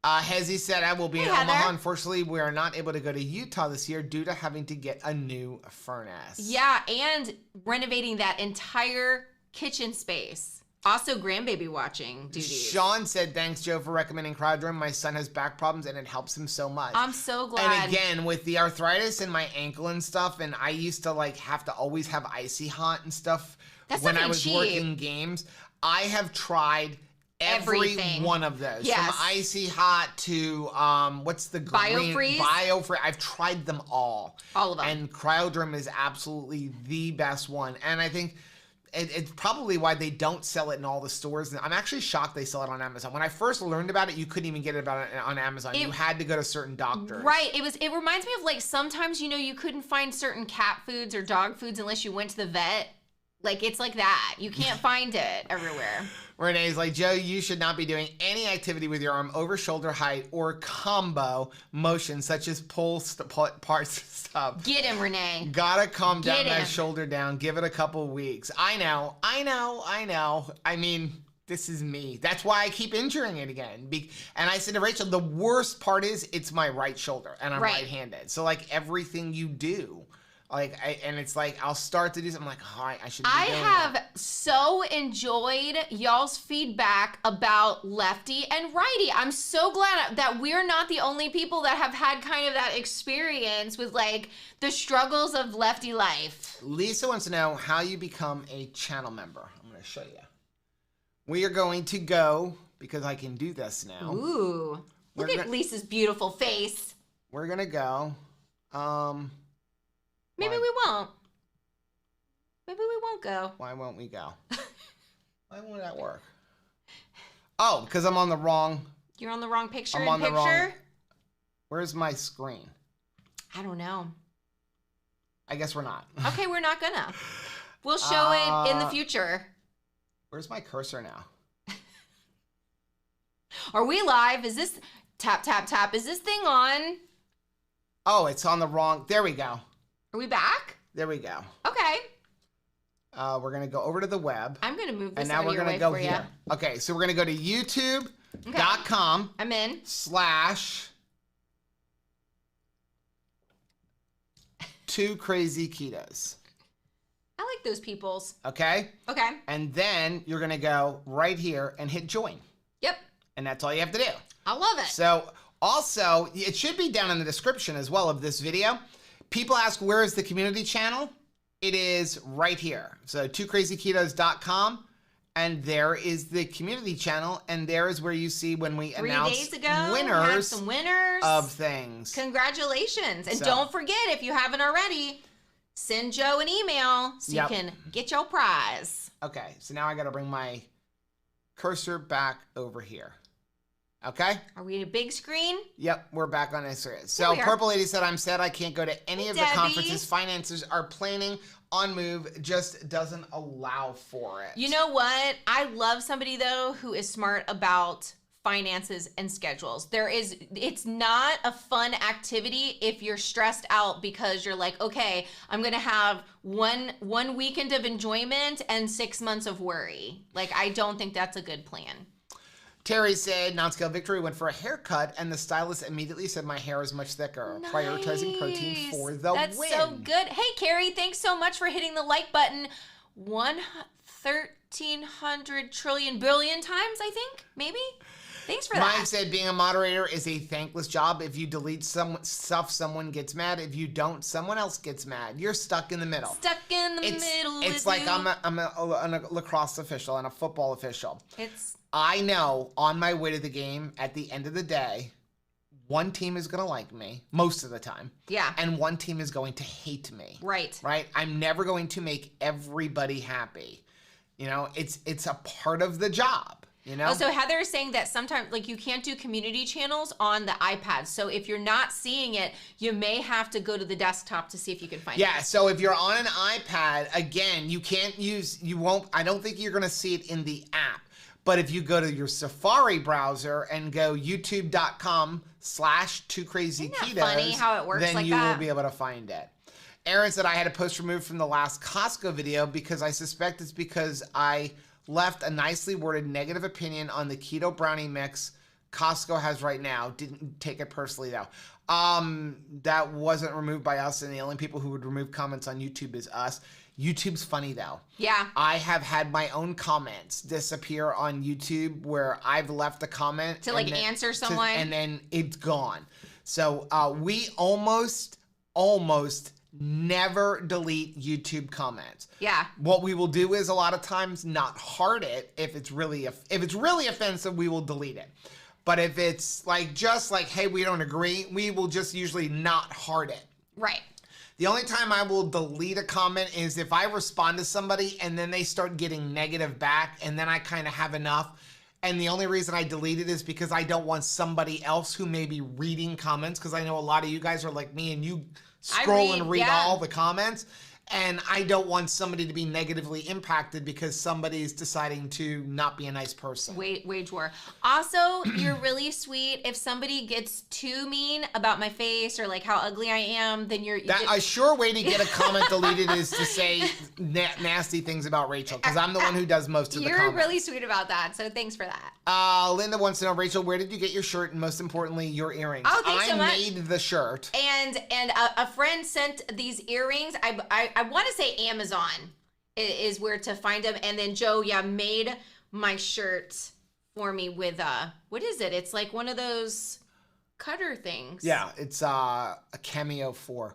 Hezzy said, I will be in Heather. Omaha. Unfortunately, we are not able to go to Utah this year due to having to get a new furnace. Yeah, and renovating that entire kitchen space. Also, grandbaby watching duties. Sean said, thanks, Joe, for recommending Cryodrim. My son has back problems, and it helps him so much. I'm so glad. And again, with the arthritis in my ankle and stuff, and I used to like have to always have Icy Hot and stuff when I was working games, I have tried every one of those. Yes. From Icy Hot to what's the green? BioFreeze. I've tried them all. All of them. And Cryodrim is absolutely the best one. And I think it's probably why they don't sell it in all the stores. I'm actually shocked they sell it on Amazon. When I first learned about it, you couldn't even get it on Amazon. You had to go to certain doctors. Right. It reminds me of like sometimes, you couldn't find certain cat foods or dog foods unless you went to the vet. Like, it's like that. You can't find it everywhere. Renee's like, Joe, you should not be doing any activity with your arm over shoulder height or combo motion, such as pull parts stuff. Get him, Renee. Gotta calm down that shoulder down. Give it a couple weeks. I know. I mean, this is me. That's why I keep injuring it again. And I said to Rachel, the worst part is it's my right shoulder, and I'm right-handed. So, like, everything you do, And it's like I'll start to do something. I'm like, oh, I should be doing have that. so enjoyed y'all's feedback about lefty and righty. I'm so glad that we're not the only people that have had kind of that experience with like the struggles of lefty life. Lisa wants to know how you become a channel member. I'm going to show you. We are going to go, because I can do this now. Ooh, look at Lisa's beautiful face. We're going to go. Maybe we won't. Maybe we won't go. Why won't we go? Why won't that work? Oh, because I'm on the wrong. You're on the wrong picture. I'm on the wrong. Where's my screen? I don't know. I guess we're not. Okay, we're not gonna. We'll show it in the future. Where's my cursor now? Are we live? Is this tap, tap, tap? Is this thing on? Oh, it's on the wrong. There we go. Are we back? There we go. Okay. We're going to go over to the web. I'm going to move this and now out of we're your going way to go for here. you. Okay, so we're going to go to youtube.com. Okay. I'm in. /2 krazy ketos. I like those peoples. Okay? Okay. And then you're going to go right here and hit join. Yep. And that's all you have to do. I love it. So also, it should be down in the description as well of this video. People ask, where is the community channel? It is right here. So 2crazyketos.com, and there is the community channel, and there is where you see when we 3 announce days ago, winners, some winners of things. Congratulations. And don't forget, if you haven't already, send Joe an email so you can get your prize. Okay, so now I got to bring my cursor back over here. Okay? Are we at a big screen? Yep, we're back on Instagram. So Purple Lady said, I'm sad I can't go to any of the conferences. Finances are planning on move, just doesn't allow for it. You know what? I love somebody, though, who is smart about finances and schedules. It's not a fun activity if you're stressed out because you're like, okay, I'm going to have one weekend of enjoyment and 6 months of worry. Like, I don't think that's a good plan. Terry said, non-scale victory, went for a haircut, and the stylist immediately said my hair is much thicker. Nice. Prioritizing protein for the win. That's so good. Hey, Carrie, thanks so much for hitting the like button 1,300 trillion billion times, I think, maybe? Thanks for that. Mike said, being a moderator is a thankless job. If you delete some stuff, someone gets mad. If you don't, someone else gets mad. You're stuck in the middle. Stuck in the middle. It's like I'm a lacrosse official and a football official. I know on my way to the game, at the end of the day, one team is going to like me most of the time. Yeah. And one team is going to hate me. Right. Right? I'm never going to make everybody happy. You know, it's a part of the job. You know? Oh, so Heather is saying that sometimes, like, you can't do community channels on the iPad. So if you're not seeing it, you may have to go to the desktop to see if you can find it. Yeah, so if you're on an iPad, again, I don't think you're going to see it in the app. But if you go to your Safari browser and go youtube.com/2crazyketos, Isn't that funny how it works then like you that? will be able to find it. Aaron said I had a post removed from the last Costco video because I suspect it's because I left a nicely worded negative opinion on the keto brownie mix Costco has right now. Didn't take it personally though. That wasn't removed by us, and the only people who would remove comments on YouTube is us. YouTube's funny though. Yeah. I have had my own comments disappear on YouTube where I've left a comment to like answer someone and then it's gone. So we almost never delete YouTube comments. Yeah. What we will do is a lot of times not heart it. If it's really offensive, we will delete it. But if it's like just like, hey, we don't agree, we will just usually not heart it. Right. The only time I will delete a comment is if I respond to somebody and then they start getting negative back and then I kind of have enough. And the only reason I delete it is because I don't want somebody else who may be reading comments, because I know a lot of you guys are like me and you scroll and read all the comments. And I don't want somebody to be negatively impacted because somebody's deciding to not be a nice person. Wage war. Also, you're really sweet. If somebody gets too mean about my face or like how ugly I am, then a sure way to get a comment deleted is to say nasty things about Rachel, because I'm the one who does most of the comments. You're really sweet about that, so thanks for that. Linda wants to know, Rachel, where did you get your shirt and most importantly, your earrings? Oh, thanks so much. I made the shirt. And a friend sent these earrings. I want to say Amazon is where to find them. And then Joe, made my shirt for me with, what is it? It's like one of those cutter things. Yeah, it's a Cameo 4.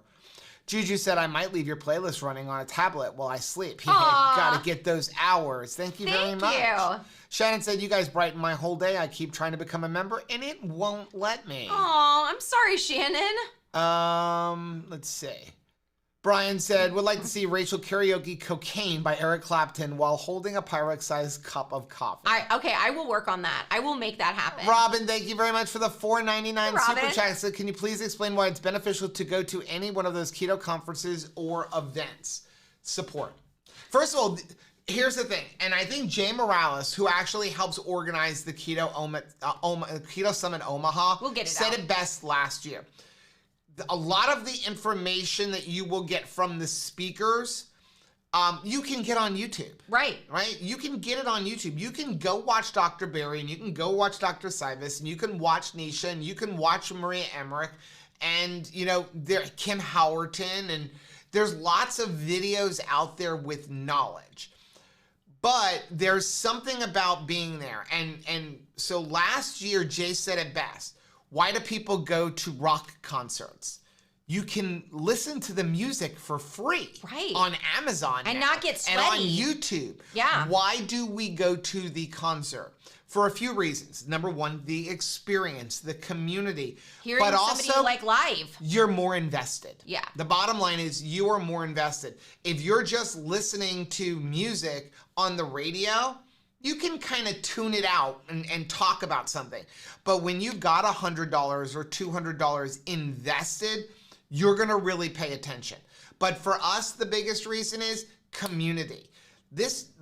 Juju said, I might leave your playlist running on a tablet while I sleep. Gotta get those hours. Thank you very much. Thank you. Shannon said, you guys brighten my whole day. I keep trying to become a member, and it won't let me. Oh, I'm sorry, Shannon. Let's see. Brian said, would like to see Rachel karaoke Cocaine by Eric Clapton while holding a Pyrex-sized cup of coffee. I will work on that. I will make that happen. Robin, thank you very much for the $4.99 super chat. So can you please explain why it's beneficial to go to any one of those keto conferences or events? Support. First of all, here's the thing, and I think Jay Morales, who actually helps organize the Keto Summit Omaha, said it best last year. A lot of the information that you will get from the speakers, you can get on YouTube. Right? You can get it on YouTube. You can go watch Dr. Barry, and you can go watch Dr. Sivas, and you can watch Nisha, and you can watch Maria Emmerich, and, Kim Howerton, and there's lots of videos out there with knowledge. But there's something about being there. And so last year, Jay said it best. Why do people go to rock concerts? You can listen to the music for free on Amazon and not get sweaty. And on YouTube. Yeah. Why do we go to the concert? For a few reasons. Number one, the experience, the community. Hearing but somebody also, like live. You're more invested. Yeah. The bottom line is you are more invested. If you're just listening to music on the radio, you can kind of tune it out and talk about something. But when you've got $100 or $200 invested, you're going to really pay attention. But for us, the biggest reason is community.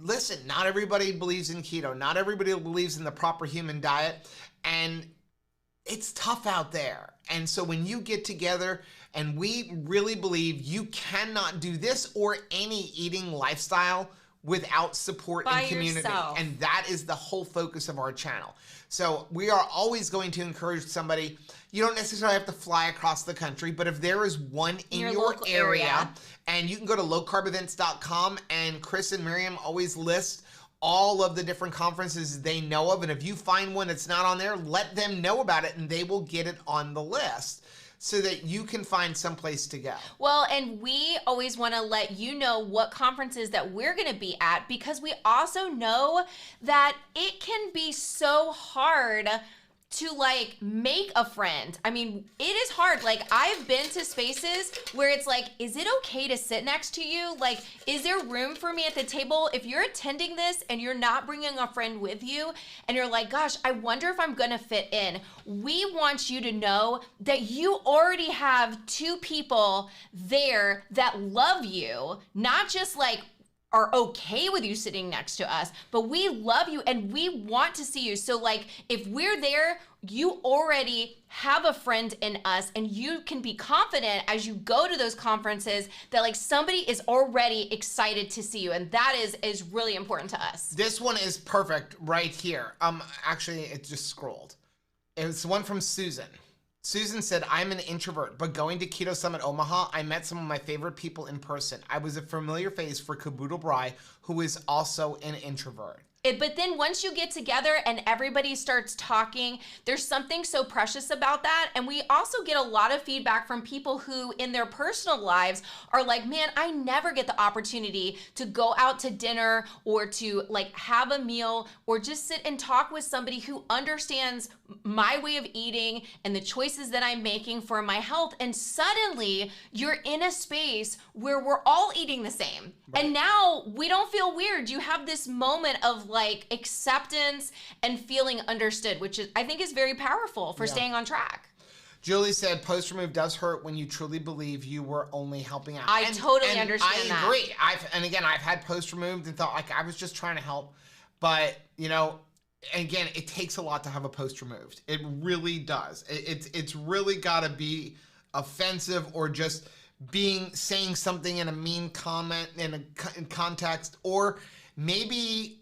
Listen, not everybody believes in keto. Not everybody believes in the proper human diet. And it's tough out there. And so when you get together, and we really believe you cannot do this or any eating lifestyle without support and community. Yourself. And that is the whole focus of our channel. So we are always going to encourage somebody. You don't necessarily have to fly across the country, but if there is one in your area, and you can go to lowcarbevents.com, and Chris and Miriam always list all of the different conferences they know of. And if you find one that's not on there, let them know about it and they will get it on the list, so that you can find someplace to go. Well, and we always want to let you know what conferences that we're going to be at, because we also know that it can be so hard to like make a friend. I mean, it is hard. Like, I've been to spaces where it's like, is it okay to sit next to you? Like, is there room for me at the table? If you're attending this and you're not bringing a friend with you and you're like, gosh, I wonder if I'm gonna fit in. We want you to know that you already have two people there that love you, not just like are okay with you sitting next to us, but we love you and we want to see you. So like, if we're there, you already have a friend in us, and you can be confident as you go to those conferences that like somebody is already excited to see you. And that is really important to us. This one is perfect right here. Actually, it just scrolled. It's one from Susan. Susan said, I'm an introvert, but going to Keto Summit Omaha, I met some of my favorite people in person. I was a familiar face for Caboodle Bry, who is also an introvert. But then once you get together and everybody starts talking, there's something so precious about that. And we also get a lot of feedback from people who in their personal lives are like, man, I never get the opportunity to go out to dinner or to like have a meal or just sit and talk with somebody who understands my way of eating and the choices that I'm making for my health. And suddenly you're in a space where we're all eating the same. Right. And now we don't feel weird. You have this moment of like acceptance and feeling understood, which is, I think, is very powerful for staying on track. Julie said, post-remove does hurt when you truly believe you were only helping out. I totally understand that. I agree. I've had post-removed and thought like I was just trying to help. But, you know, again, it takes a lot to have a post-removed. It really does. It's really got to be offensive or just saying something in a mean comment in context, or maybe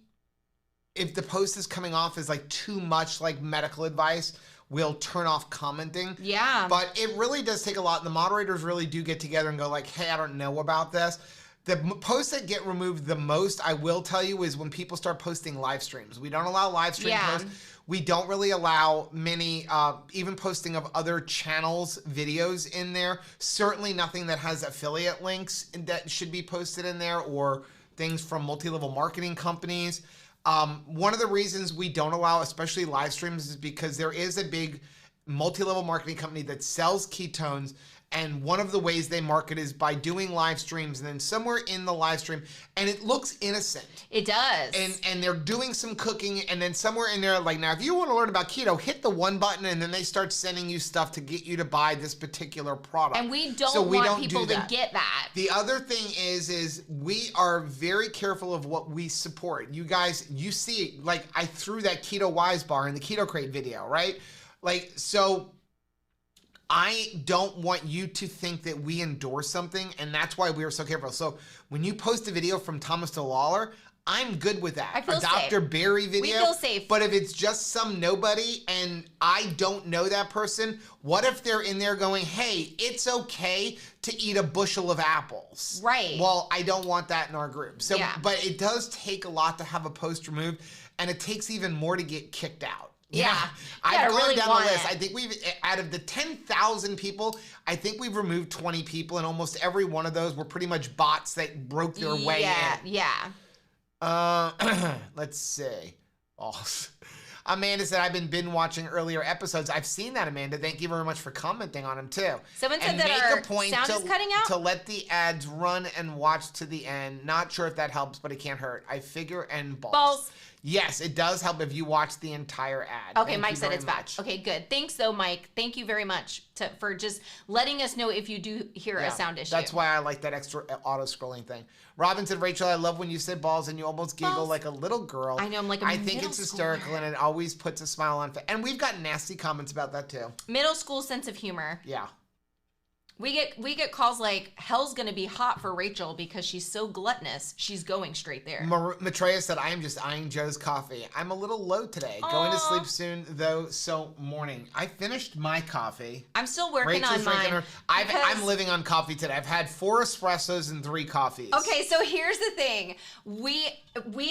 if the post is coming off as like too much like medical advice, we'll turn off commenting. Yeah. But it really does take a lot. The moderators really do get together and go like, hey, I don't know about this. The posts that get removed the most, I will tell you, is when people start posting live streams. We don't allow live stream posts. We don't really allow many, even posting of other channels' videos in there. Certainly nothing that has affiliate links that should be posted in there, or things from multi-level marketing companies. One of the reasons we don't allow, especially live streams, is because there is a big multi-level marketing company that sells ketones, and one of the ways they market is by doing live streams, and then somewhere in the live stream, and it looks innocent. It does. And they're doing some cooking, and then somewhere in there, like, now if you want to learn about keto, hit the one button, and then they start sending you stuff to get you to buy this particular product. And we don't want people to get that. The other thing is we are very careful of what we support. You guys, you see, like, I threw that Keto Wise bar in the Keto Crate video, right? Like, so I don't want you to think that we endorse something, and that's why we are so careful. So when you post a video from Thomas DeLawler, I'm good with that. I feel a Dr. safe. Barry video. We feel safe. But if it's just some nobody and I don't know that person, what if they're in there going, hey, it's okay to eat a bushel of apples? Right. Well, I don't want that in our group. So, Yeah. But it does take a lot to have a post removed, and it takes even more to get kicked out. Yeah. I've gone really down the list. it. I think we've, out of the 10,000 people, I think we've removed 20 people, and almost every one of those were pretty much bots that broke their way in. Yeah. Let's see. Oh, Amanda said, I've been binge watching earlier episodes. I've seen that, Amanda. Thank you very much for commenting on them, too. Someone said and that make our a point sound is cutting out? to let the ads run and watch to the end. Not sure if that helps, but it can't hurt. I figure, and balls. Yes, it does help if you watch the entire ad. Okay, Thank Mike you said very it's much. back. Okay, good. Thanks, though, Mike. Thank you very much for just letting us know if you do hear a sound issue. That's why I like that extra auto-scrolling thing. Robin said, Rachel, I love when you say balls and you almost giggle like a little girl. I know, I'm like a I think middle it's hysterical, and it always puts a smile on face. And we've got nasty comments about that, too. Middle school sense of humor. Yeah. We get calls like, hell's gonna be hot for Rachel because she's so gluttonous. She's going straight there. Maitreya said, I am just eyeing Joe's coffee. I'm a little low today. Going to sleep soon, though, so morning. I finished my coffee. I'm still working Rachel's on drinking mine. I'm living on coffee today. I've had 4 espressos and 3 coffees. Okay, so here's the thing. We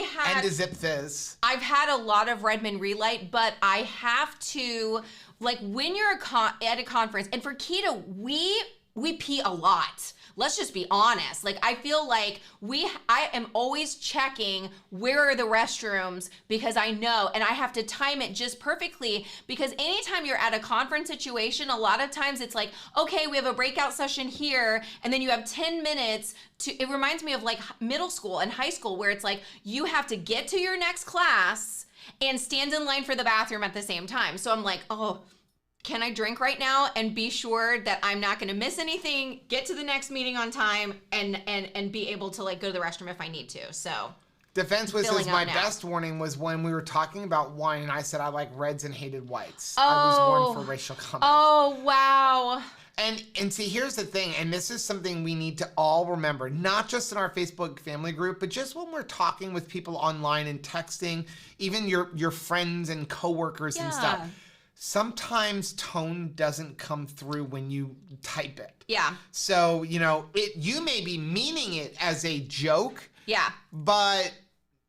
had... And a Zip Fizz. I've had a lot of Redmond Relight, but I have to... Like, when you're at a conference, and for keto, we pee a lot. Let's just be honest. Like, I feel like I am always checking where are the restrooms, because I know, and I have to time it just perfectly, because anytime you're at a conference situation, a lot of times it's like, okay, we have a breakout session here, and then you have 10 minutes it reminds me of like middle school and high school, where it's like, you have to get to your next class and stand in line for the bathroom at the same time. So I'm like, oh, can I drink right now and be sure that I'm not going to miss anything, get to the next meeting on time, and be able to like go to the restroom if I need to. So Defense was says my best warning was when we were talking about wine, and I said I like reds and hated whites. I was warned for racial comments. Oh, wow. And see, here's the thing, and this is something we need to all remember, not just in our Facebook family group, but just when we're talking with people online and texting, even your friends and coworkers and stuff. Sometimes tone doesn't come through when you type it. Yeah. So, you may be meaning it as a joke. Yeah. But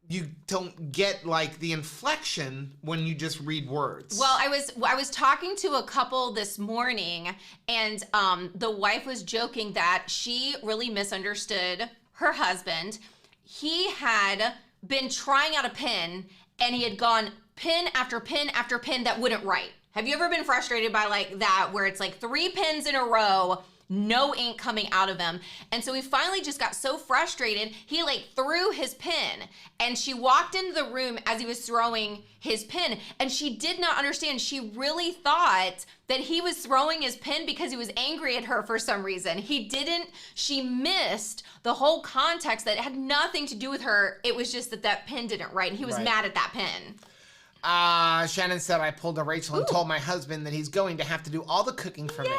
you don't get like the inflection when you just read words. Well, I was talking to a couple this morning, and the wife was joking that she really misunderstood her husband. He had been trying out a pen, and he had gone pin after pin after pin that wouldn't write. Have you ever been frustrated by like that, where it's like 3 pins in a row, no ink coming out of them? And so he finally just got so frustrated, he like threw his pin, and she walked into the room as he was throwing his pin, and she did not understand. She really thought that he was throwing his pin because he was angry at her for some reason. She missed the whole context that had nothing to do with her. It was just that pin didn't write, and he was mad at that pin. Shannon said, I pulled a Rachel and told my husband that he's going to have to do all the cooking for me.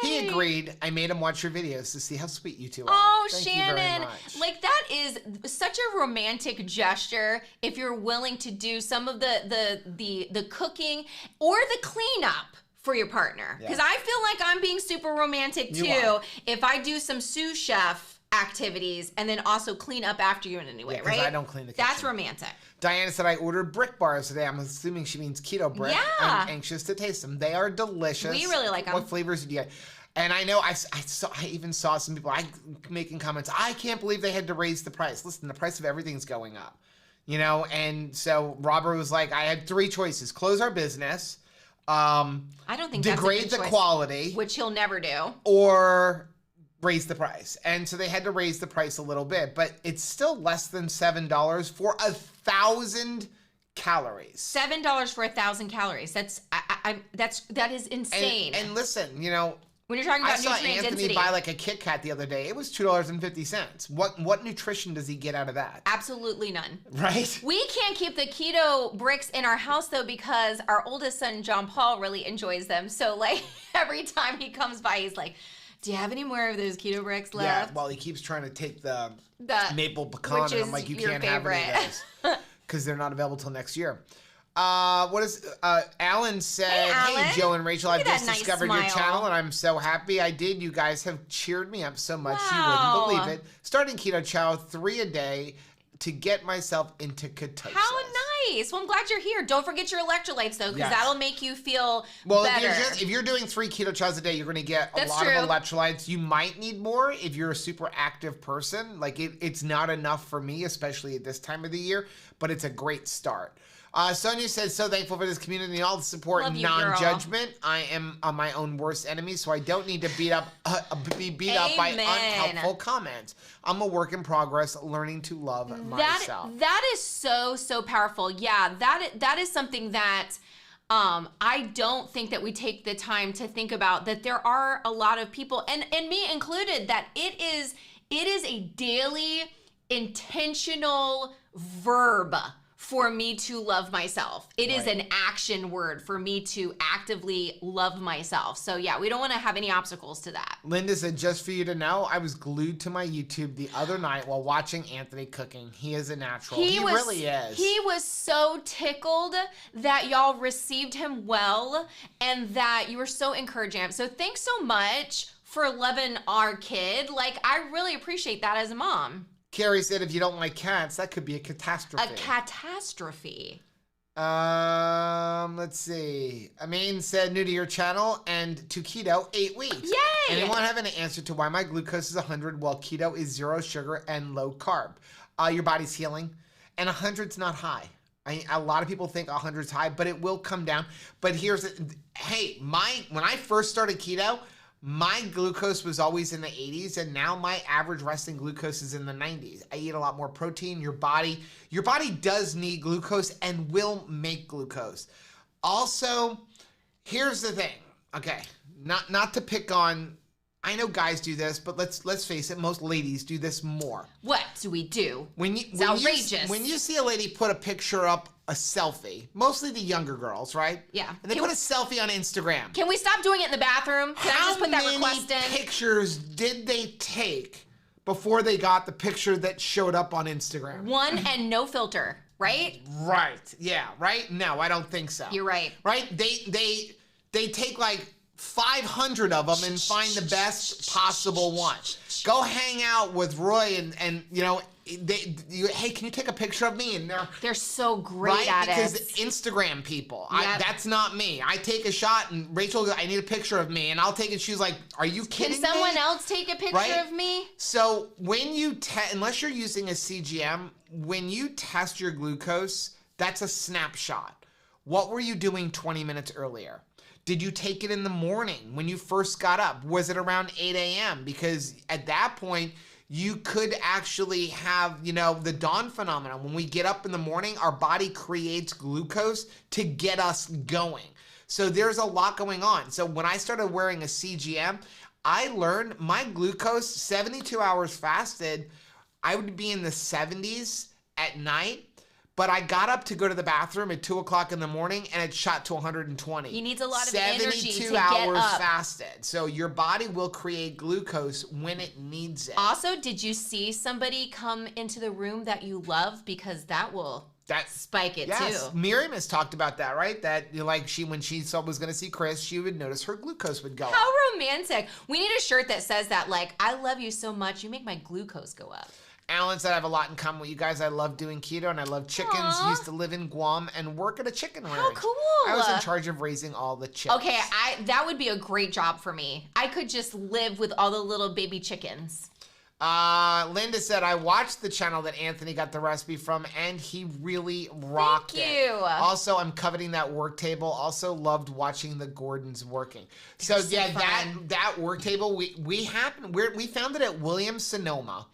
He agreed. I made him watch your videos to see how sweet you two are. Oh, Thank Shannon. you very much. Like, that is such a romantic gesture if you're willing to do some of the cooking or the cleanup for your partner. Because I feel like I'm being super romantic too if I do some sous chef activities and then also clean up after you in any way, right? I don't clean the kitchen. That's romantic. Diana said, I ordered brick bars today. I'm assuming she means keto brick. Yeah. I'm anxious to taste them. They are delicious. We really like them. What flavors did you get? And I know I even saw some people making comments, I can't believe they had to raise the price. Listen, the price of everything's going up. You know, and so Robert was like, I had 3 choices. Close our business. I don't think degrade that's a good the choice, quality. which he'll never do. Or raise the price. And so they had to raise the price a little bit, but it's still less than $7 for 1,000 calories. $7 for 1,000 calories. That is insane. And listen, you know, when you're talking about I saw nutrient Anthony density. buy like a Kit Kat the other day. It was $2.50. What nutrition does he get out of that? Absolutely none. Right? We can't keep the keto bricks in our house though because our oldest son John Paul really enjoys them. So like every time he comes by, he's like, "Do you have any more of those keto bricks left?" Yeah. Well, he keeps trying to take the maple pecan, which and is I'm like, you your can't favorite. have any of those because they're not available till next year. What is Alan said, Hey, Alan. Joe and Rachel, Look I've at just that nice discovered your smile. channel and I'm so happy I did. You guys have cheered me up so much you Wow. wouldn't believe it. Starting Keto Chow 3 a day to get myself into ketosis. How nice. Well, I'm glad you're here. Don't forget your electrolytes though, because Yes. that'll make you feel Well, better. if you're doing 3 Keto Chows a day, you're going to get a That's lot true. of electrolytes. You might need more if you're a super active person. Like it's not enough for me, especially at this time of the year, but it's a great start. Sonia says, so thankful for this community and all the support Love and you, girl. non-judgment. I am my own worst enemy, so I don't need to be beat up by Amen. unhelpful comments. I'm a work in progress, learning to love myself. That is so powerful. Yeah, that is something that I don't think that we take the time to think about, that there are a lot of people, and me included, that it is a daily intentional verb for me to love myself. It is an action word for me to actively love myself. So yeah, we don't want to have any obstacles to that. Linda said, just for you to know, I was glued to my YouTube the other night while watching Anthony cooking. He is a natural. He really is. He was so tickled that y'all received him well and that you were so encouraging. So thanks so much for loving our kid. Like, I really appreciate that as a mom. Carrie said, if you don't like cats, that could be a catastrophe. A catastrophe. Let's see. Amin said, new to your channel and to keto, 8 weeks. Yay! Anyone have an answer to why my glucose is 100 while keto is 0 sugar and low carb? Your body's healing, and 100's not high. A lot of people think 100's high, but it will come down. But when I first started keto, my glucose was always in the 80s, and now my average resting glucose is in the 90s. I eat a lot more protein. Your body does need glucose and will make glucose. Also, here's the thing. Okay, not to pick on. I know guys do this, but let's face it, most ladies do this more. What do we do? It's outrageous. When you see a lady put a picture up, a selfie, mostly the younger girls, right? Yeah. And they put a selfie on Instagram. Can we stop doing it in the bathroom? Can I just put that request in? How many pictures did they take before they got the picture that showed up on Instagram? One and no filter, right? Right. Yeah. Right. No, I don't think so. You're right. Right. They take like 500 of them and find the best possible one. Go hang out with Roy and you know, hey, can you take a picture of me? And they're so great at because it. Instagram people. Yep. That's not me. I take a shot and Rachel, I need a picture of me, and I'll take it. She's like, "Are you kidding me? Can someone else take a picture of me?" So when you unless you're using a CGM, when you test your glucose, that's a snapshot. What were you doing 20 minutes earlier? Did you take it in the morning when you first got up? Was it around 8 a.m.? Because at that point, you could actually have, you know, the dawn phenomenon. When we get up in the morning, our body creates glucose to get us going. So there's a lot going on. So when I started wearing a CGM, I learned my glucose, 72 hours fasted, I would be in the 70s at night. But I got up to go to the bathroom at 2 o'clock in the morning, and it shot to 120. He needs a lot of energy to 72 get hours up. fasted. So your body will create glucose when it needs it. Also, did you see somebody come into the room that you love? Because that will spike it too. Miriam has talked about that, right? That like when she was going to see Chris, she would notice her glucose would go up. How romantic. We need a shirt that says that, like, I love you so much, you make my glucose go up. Alan said, I have a lot in common with you guys. I love doing keto and I love chickens. Aww. Used to live in Guam and work at a chicken ranch. How cool. I was in charge of raising all the chickens. Okay, that would be a great job for me. I could just live with all the little baby chickens. Linda said, I watched the channel that Anthony got the recipe from and he really rocked it. Thank you. Also, I'm coveting that work table. Also loved watching the Gordons working. So yeah, that work table, we found it at Williams-Sonoma.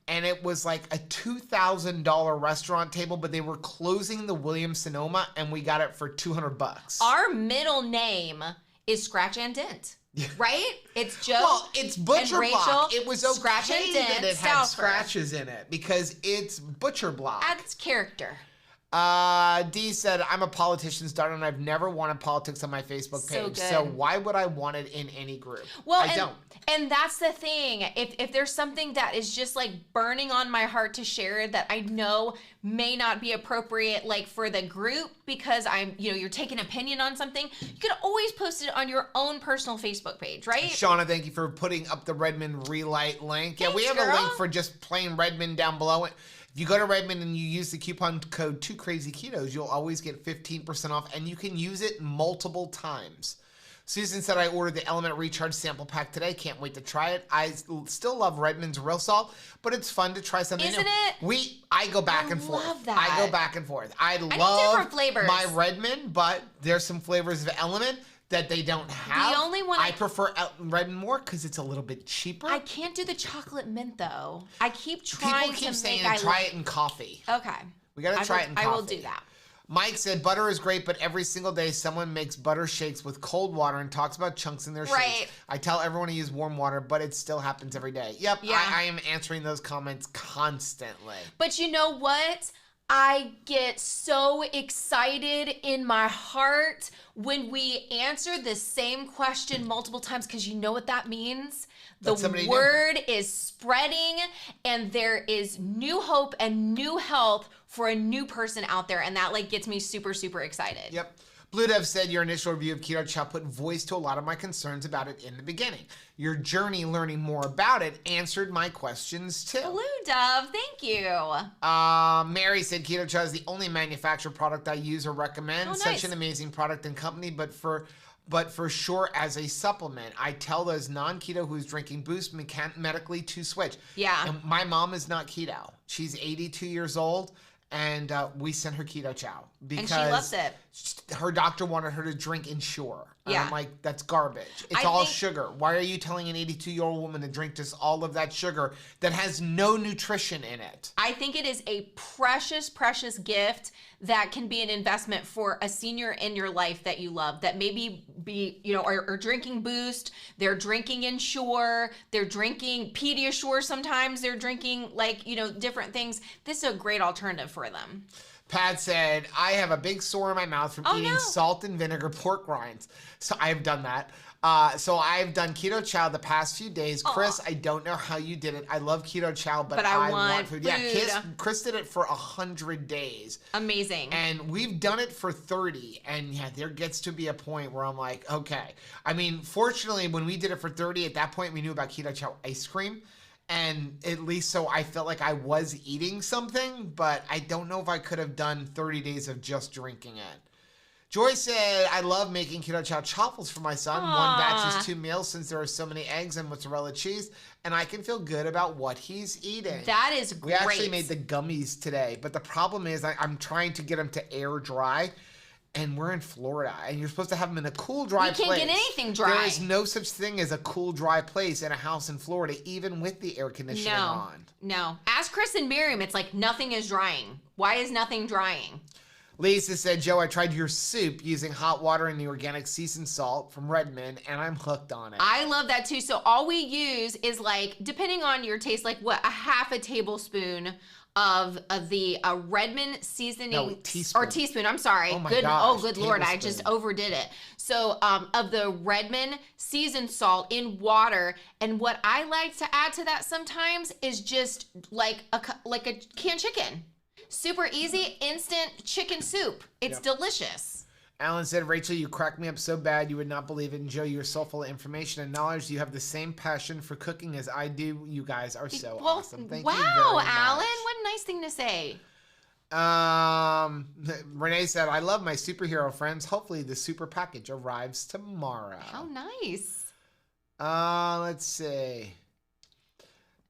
And it was like a $2,000 restaurant table, but they were closing the Williams-Sonoma, and we got it for $200. Our middle name is Scratch and Dent, right? It's Joe. Well, it's Butcher and Rachel, Block. It was okay Scratch and Dent, that it had Stauffer. scratches in it because it's Butcher Block. Adds character. Dee said, I'm a politician's daughter and I've never wanted politics on my Facebook page. So why would I want it in any group? Well, I don't. And that's the thing. If there's something that is just like burning on my heart to share that I know may not be appropriate like for the group because you're taking opinion on something, you could always post it on your own personal Facebook page, right? Shauna, thank you for putting up the Redmond Relight link. Thanks, we have girl. a link for just plain Redmond down below it. If you go to Redmond and you use the coupon code 2krazyketos, you'll always get 15% off, and you can use it multiple times. Susan said, I ordered the Element Recharge sample pack today. Can't wait to try it. I still love Redmond's real salt, but it's fun to try something new. Isn't it? I go back and forth. I love that. I go back and forth. I need love different flavors. my Redmond, but there's some flavors of Element that they don't have. The only one I prefer Redmond more because it's a little bit cheaper. I can't do the chocolate mint though. I keep trying People keep to saying make try it in coffee. Okay. We got to try it in coffee. I will do that. Mike said, butter is great, but every single day someone makes butter shakes with cold water and talks about chunks in their shakes. I tell everyone to use warm water, but it still happens every day. Yep, yeah. I am answering those comments constantly. But you know what? I get so excited in my heart when we answer the same question multiple times because you know what that means? The word is spreading and there is new hope and new health for a new person out there, and that like gets me super, super excited. Yep. Blue Dove said, your initial review of Keto Chow put voice to a lot of my concerns about it in the beginning. Your journey learning more about it answered my questions too. Blue Dove, thank you. Mary said, Keto Chow is the only manufactured product I use or recommend. Oh, nice. Such an amazing product and company, but for sure as a supplement. I tell those non-keto who's drinking Boost medically to switch. Yeah. And my mom is not keto. She's 82 years old. And we sent her Keto Chow because and she loves it. Her doctor wanted her to drink Ensure. And I'm like, that's garbage. It's all sugar. Why are you telling an 82-year-old woman to drink just all of that sugar that has no nutrition in it? I think it is a precious, precious gift that can be an investment for a senior in your life that you love, that maybe are drinking Boost, they're drinking Ensure, they're drinking Pediasure sometimes, they're drinking different things. This is a great alternative for them. Pat said, I have a big sore in my mouth from eating salt and vinegar pork rinds. So I've done that. So I've done Keto Chow the past few days. Chris, I don't know how you did it. I love Keto Chow, but I want food. Yeah, Chris did it for 100 days. Amazing. And we've done it for 30. And yeah, there gets to be a point where I'm like, okay. I mean, fortunately, when we did it for 30, at that point, we knew about Keto Chow ice cream. And at least so I felt like I was eating something, but I don't know if I could have done 30 days of just drinking it. Joy said, I love making Keto Chow chaffles for my son. Aww. One batch is 2 meals since there are so many eggs and mozzarella cheese, and I can feel good about what he's eating. That is great. We actually made the gummies today, but the problem is I'm trying to get them to air dry. And we're in Florida, and you're supposed to have them in a cool, dry place. You can't get anything dry. There is no such thing as a cool, dry place in a house in Florida, even with the air conditioning on. No. Ask Chris and Miriam, it's like nothing is drying. Why is nothing drying? Lisa said, Joe, I tried your soup using hot water and the organic seasoned salt from Redmond, and I'm hooked on it. I love that too. So all we use is depending on your taste, a half a tablespoon of the Redmond seasoning teaspoon. I'm sorry. Oh my good. gosh, Oh, good Lord. I tablespoon. just overdid it. So, of the Redmond seasoned salt in water. And what I like to add to that sometimes is just like a canned chicken. Super easy, instant chicken soup. It's delicious. Alan said, Rachel, you crack me up so bad you would not believe it. And Joe, you're so full of information and knowledge. You have the same passion for cooking as I do. You guys are so awesome. Thank you very much. Alan, what a nice thing to say. Renee said, I love my superhero friends. Hopefully the super package arrives tomorrow. How nice. Let's see.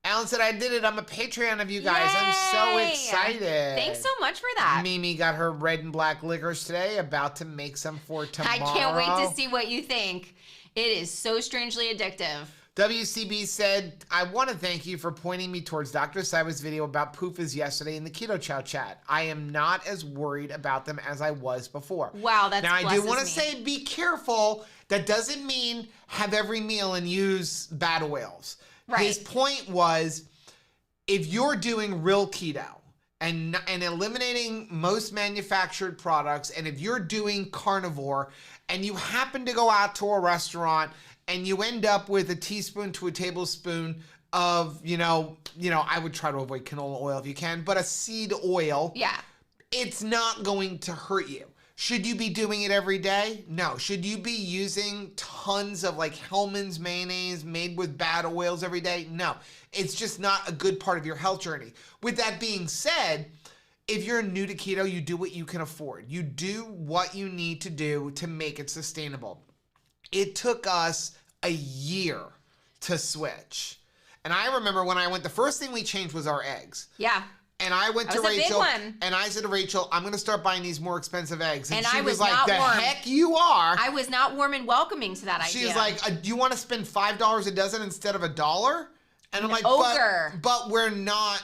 Alan said, I did it. I'm a Patreon of you guys. Yay! I'm so excited. Thanks so much for that. Mimi got her red and black licorice today. About to make some for tomorrow. I can't wait to see what you think. It is so strangely addictive. WCB said, I want to thank you for pointing me towards Dr. Saiba's video about PUFAs yesterday in the Keto Chow chat. I am not as worried about them as I was before. Wow, that's Now, I do want to say, be careful. That doesn't mean have every meal and use bad oils. Right. His point was, if you're doing real keto and eliminating most manufactured products, and if you're doing carnivore and you happen to go out to a restaurant and you end up with a teaspoon to a tablespoon of, I would try to avoid canola oil if you can, but a seed oil, it's not going to hurt you. Should you be doing it every day? No. Should you be using tons of like Hellmann's mayonnaise made with bad oils every day? No. It's just not a good part of your health journey. With that being said, if you're new to keto, you do what you can afford. You do what you need to do to make it sustainable. It took us a year to switch. And I remember when I went, the first thing we changed was our eggs. Yeah. And I went to Rachel, and I said to Rachel, I'm going to start buying these more expensive eggs. And she was like, the heck you are. I was not warm and welcoming to that idea. She's like, do you want to spend $5 a dozen instead of $1? And I'm like, but we're not.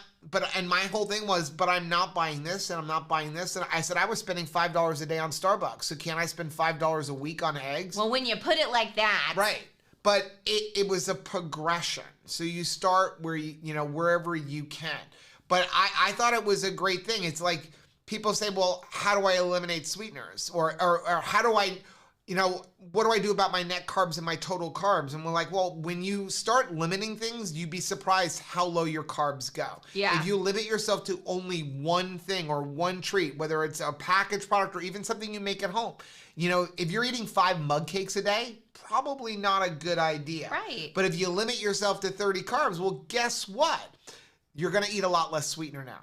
And my whole thing was, but I'm not buying this, and I'm not buying this. And I said, I was spending $5 a day on Starbucks. So can I spend $5 a week on eggs? Well, when you put it like that. Right. But it was a progression. So you start where wherever you can. But I thought it was a great thing. It's like people say, well, how do I eliminate sweeteners? Or how do I, what do I do about my net carbs and my total carbs? And we're like, well, when you start limiting things, you'd be surprised how low your carbs go. Yeah. If you limit yourself to only one thing or one treat, whether it's a packaged product or even something you make at home, if you're eating 5 mug cakes a day, probably not a good idea. Right. But if you limit yourself to 30 carbs, well, guess what? You're going to eat a lot less sweetener now.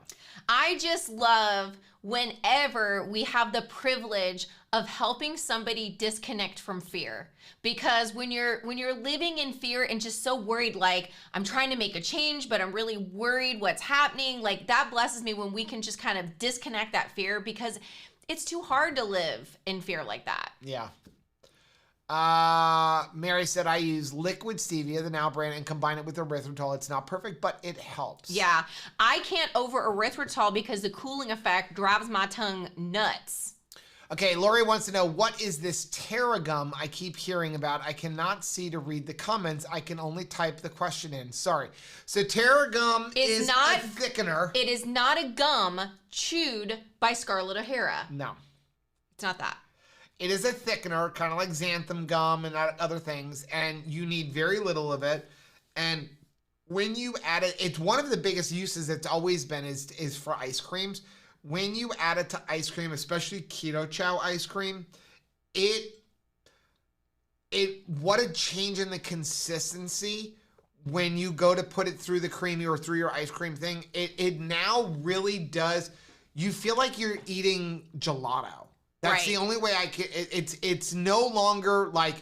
I just love whenever we have the privilege of helping somebody disconnect from fear. Because when you're living in fear and just so worried, like, I'm trying to make a change, but I'm really worried what's happening, like, that blesses me when we can just kind of disconnect that fear, because it's too hard to live in fear like that. Yeah. Mary said, I use liquid stevia, the Now brand, and combine it with erythritol. It's not perfect, but it helps. Yeah. I can't over erythritol because the cooling effect drives my tongue nuts. Okay, Lori wants to know, what is this Terragum I keep hearing about? I cannot see to read the comments. I can only type the question in. Sorry. So Terragum is not a thickener. It is not a gum chewed by Scarlett O'Hara. No. It's not that. It is a thickener, kind of like xanthan gum and other things, and you need very little of it. And when you add it, it's one of the biggest uses it's always been is for ice creams. When you add it to ice cream, especially Keto Chow ice cream, what a change in the consistency when you go to put it through the creamy or through your ice cream thing. It now really does, you feel like you're eating gelato. That's the only way I can. It's no longer like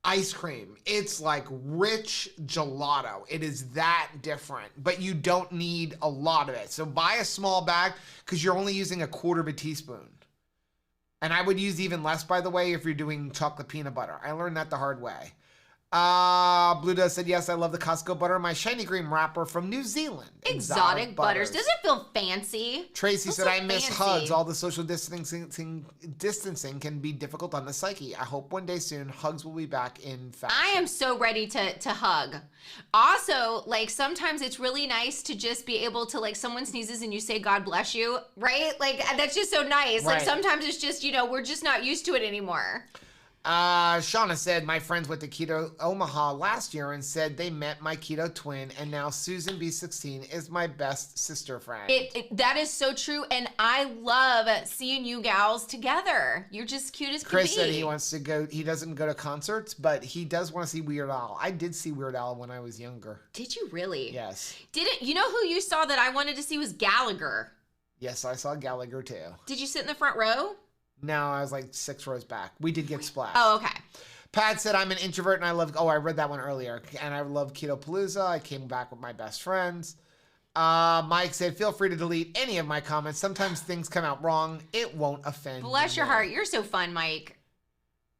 ice cream. It's like rich gelato. It is that different, but you don't need a lot of it. So buy a small bag because you're only using 1/4 teaspoon. And I would use even less, by the way, if you're doing chocolate peanut butter. I learned that the hard way. Blue Dove said, yes, I love the Costco butter. My shiny green wrapper from New Zealand. Exotic butters. Does it feel fancy? Tracy said, I miss fancy. hugs. All the social distancing can be difficult on the psyche. I hope one day soon hugs will be back in fashion. I am so ready to hug. Also, like, sometimes it's really nice to just be able to, like, someone sneezes and you say, God bless you, right? Like, that's just so nice. Right. Like, sometimes it's just, we're just not used to it anymore. Shauna said, my friends went to Keto Omaha last year and said they met my keto twin, and now Susan B16 is my best sister friend. That is so true, and I love seeing you gals together. You're just cute as can be. Chris said he wants to go, he doesn't go to concerts, but he does want to see Weird Al. I did see Weird Al when I was younger. Did you really? Yes. You know who you saw that I wanted to see was Gallagher? Yes, I saw Gallagher too. Did you sit in the front row? No, I was like 6 rows back. We did get splashed. Oh, okay. Pat said, I'm an introvert and I love, I read that one earlier. And I love Keto Palooza. I came back with my best friends. Mike said, feel free to delete any of my comments. Sometimes things come out wrong. It won't offend Bless me. your heart. You're so fun, Mike.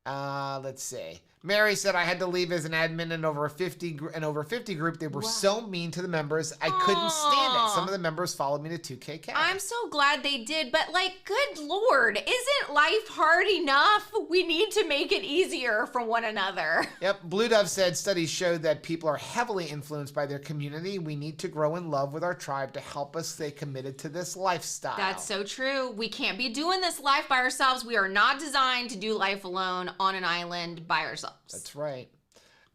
Let's see. Mary said, I had to leave as an admin in over 50 group. They were so mean to the members. I couldn't stand it. Some of the members followed me to 2KK. I'm so glad they did, but like, good Lord, isn't life hard enough? We need to make it easier for one another. Yep. Blue Dove said, studies show that people are heavily influenced by their community. We need to grow in love with our tribe to help us stay committed to this lifestyle. That's so true. We can't be doing this life by ourselves. We are not designed to do life alone on an island by ourselves. That's right.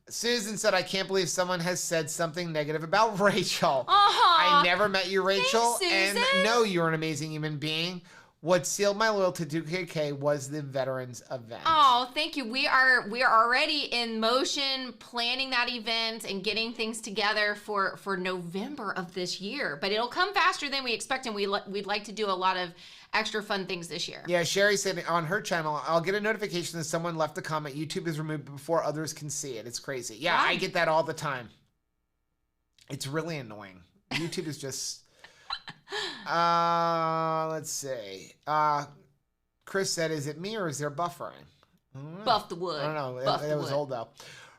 Susan said, I can't believe someone has said something negative about Rachel. Uh-huh. I never met you, Rachel, Thanks, and know you're an amazing human being. What sealed my loyalty to 2KK was the Veterans event. Oh, thank you. We are already in motion planning that event and getting things together for November of this year. But it'll come faster than we expect, and we'd like to do a lot of extra fun things this year. Yeah, Sherry said on her channel, I'll get a notification that someone left a comment. YouTube is removed before others can see it. It's crazy. Yeah, I get that all the time. It's really annoying. YouTube is just... let's see. Chris said, is it me or is there buffering? Buff the wood. I don't know. It was old though.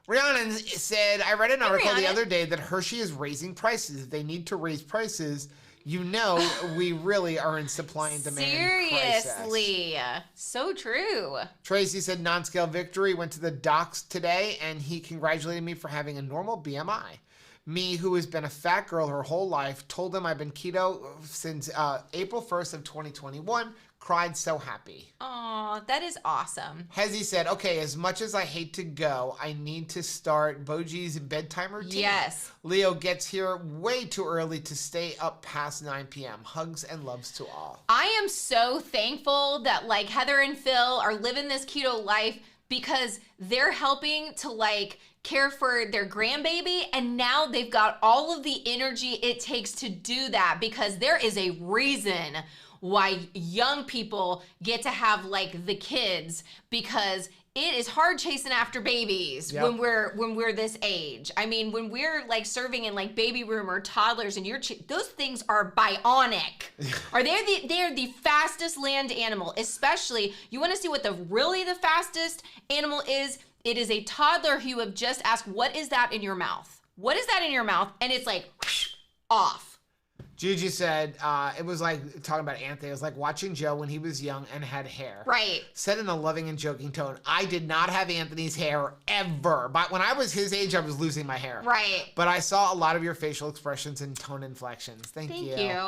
Rihanna said, I read an article the other day that Hershey is raising prices. If they need to raise prices, we really are in supply and demand Seriously. crisis. So true. Tracy said, non-scale victory went to the docs today and he congratulated me for having a normal BMI. Me, who has been a fat girl her whole life, told him I've been keto since April 1st of 2021. Cried so happy. Aw, that is awesome. Hezzy said, okay, as much as I hate to go, I need to start Boji's bedtime routine. Yes. Leo gets here way too early to stay up past 9 p.m. Hugs and loves to all. I am so thankful that like Heather and Phil are living this keto life because they're helping to like care for their grandbaby, and now they've got all of the energy it takes to do that, because there is a reason why young people get to have like the kids, because it is hard chasing after babies when we're this age. I mean, when we're like serving in like baby room or toddlers, and those things are bionic. Or they're the fastest land animal. Especially, you want to see what the fastest animal is. It is a toddler who you have just asked, what is that in your mouth? What is that in your mouth? And it's like, whoosh, off. Gigi said, it was like, talking about Anthony, it was like watching Joe when he was young and had hair. Right. Said in a loving and joking tone, I did not have Anthony's hair ever. But when I was his age, I was losing my hair. Right. But I saw a lot of your facial expressions and tone inflections. Thank you. Thank you.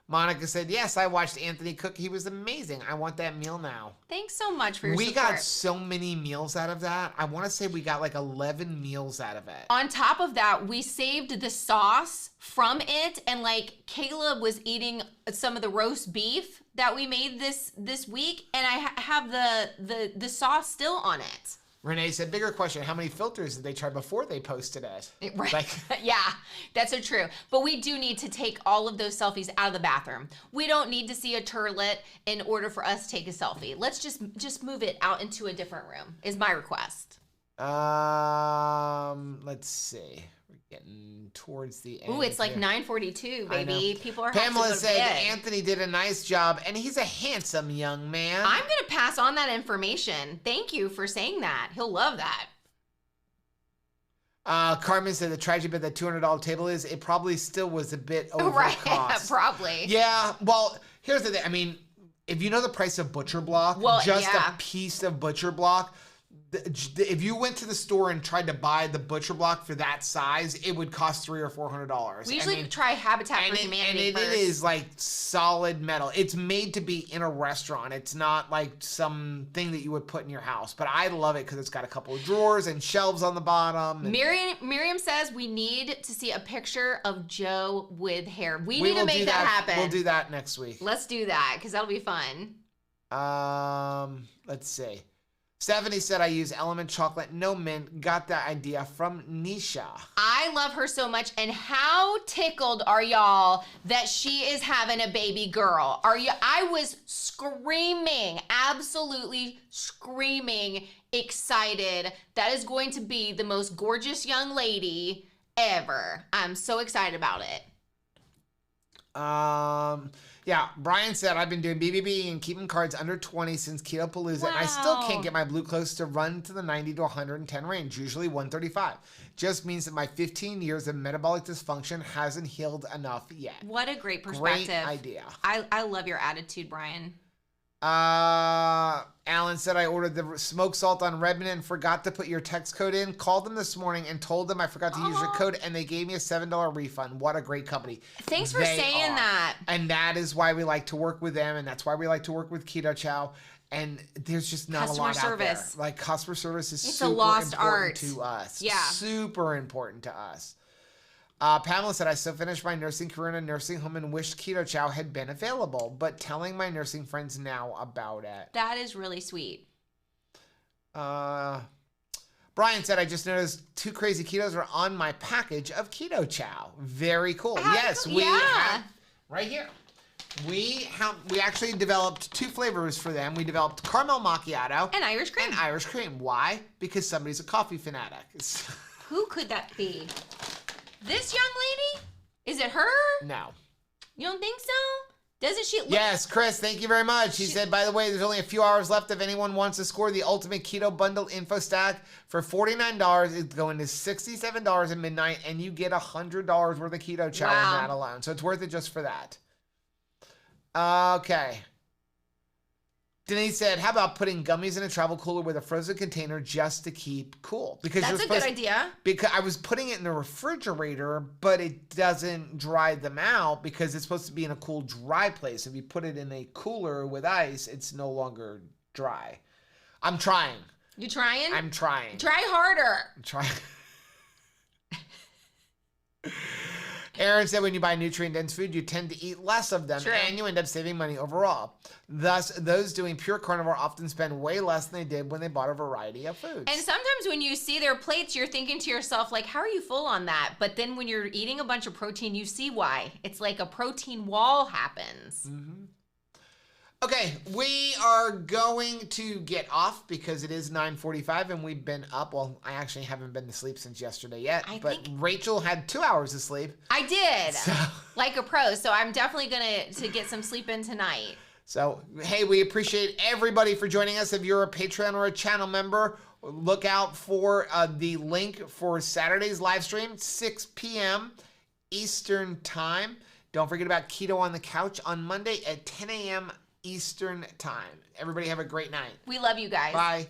Monica said, yes, I watched Anthony cook. He was amazing. I want that meal now. Thanks so much for your support. We got so many meals out of that. I want to say we got like 11 meals out of it. On top of that, we saved the sauce from it, and like Caleb was eating some of the roast beef that we made this week, and I have the sauce still on it. Renee said, bigger question, how many filters did they try before they posted it? Right. Yeah, that's so true. But we do need to take all of those selfies out of the bathroom. We don't need to see a turlet in order for us to take a selfie. Let's just move it out into a different room, is my request. Let's see. We're getting towards the end. Ooh, it's like 9:42, baby. People are Pamela having to go to said, bed. Anthony did a nice job, and he's a handsome young man. I'm going to pass on that information. Thank you for saying that. He'll love that. Carmen said the tragedy about that $200 table is it probably still was a bit over Right, cost. probably. Yeah, well, here's the thing. I mean, if you know the price of butcher block, just a piece of butcher block, if you went to the store and tried to buy the butcher block for that size, it would cost $300 or $400. We usually try Habitat for Humanity first. It is like solid metal. It's made to be in a restaurant. It's not like something that you would put in your house. But I love it because it's got a couple of drawers and shelves on the bottom. Miriam says we need to see a picture of Joe with hair. We need to make that happen. We'll do that next week. Let's do that because that'll be fun. Let's see. Stephanie said, I use Element Chocolate, no mint. Got that idea from Nisha. I love her so much. And how tickled are y'all that she is having a baby girl? I was screaming, absolutely screaming, excited. That is going to be the most gorgeous young lady ever. I'm so excited about it. Yeah, Brian said, I've been doing BBB and keeping cards under 20 since Keto Palooza, and I still can't get my blue clothes to run to the 90 to 110 range, usually 135. Just means that my 15 years of metabolic dysfunction hasn't healed enough yet. What a great perspective. Great idea. I love your attitude, Brian. Alan said, I ordered the smoked salt on Redmond and forgot to put your text code in. Called them this morning and told them I forgot to use your code, and they gave me a $7 refund. What a great company. Thanks for saying that. And that is why we like to work with them, and that's why we like to work with Keto Chow. And there's just not a lot out there. Like, customer service is super important to us. Yeah. Super important to us. Pamela said, I still finished my nursing career in a nursing home and wished Keto Chow had been available, but telling my nursing friends now about it. That is really sweet. Brian said, I just noticed 2 Crazy Ketos are on my package of Keto Chow. Very cool. Yes, we have right here. We actually developed 2 flavors for them. We developed caramel macchiato and Irish cream. Why? Because somebody's a coffee fanatic. Who could that be? This young lady? Is it her? No. You don't think so? Doesn't she look... Yes, Chris, thank you very much. He said, by the way, there's only a few hours left if anyone wants to score the Ultimate Keto Bundle Info Stack for $49. It's going to $67 at midnight, and you get $100 worth of Keto Chow in that alone. So it's worth it just for that. Okay. Denise said, how about putting gummies in a travel cooler with a frozen container just to keep cool? Because that's a good idea. Because I was putting it in the refrigerator, but it doesn't dry them out because it's supposed to be in a cool, dry place. If you put it in a cooler with ice, it's no longer dry. I'm trying. You trying? I'm trying. Try harder. I'm trying. Aaron said when you buy nutrient-dense food, you tend to eat less of them, and you end up saving money overall. Thus, those doing pure carnivore often spend way less than they did when they bought a variety of foods. And sometimes when you see their plates, you're thinking to yourself, like, how are you full on that? But then when you're eating a bunch of protein, you see why. It's like a protein wall happens. Mm-hmm. Okay, we are going to get off because it is 9:45 and we've been up. Well, I actually haven't been to sleep since yesterday yet, but Rachel had 2 hours of sleep. I did, like a pro. So I'm definitely going to get some sleep in tonight. So, hey, we appreciate everybody for joining us. If you're a Patreon or a channel member, look out for the link for Saturday's live stream, 6 p.m. Eastern Time. Don't forget about Keto on the Couch on Monday at 10 a.m. Eastern Time. Everybody have a great night. We love you guys. Bye.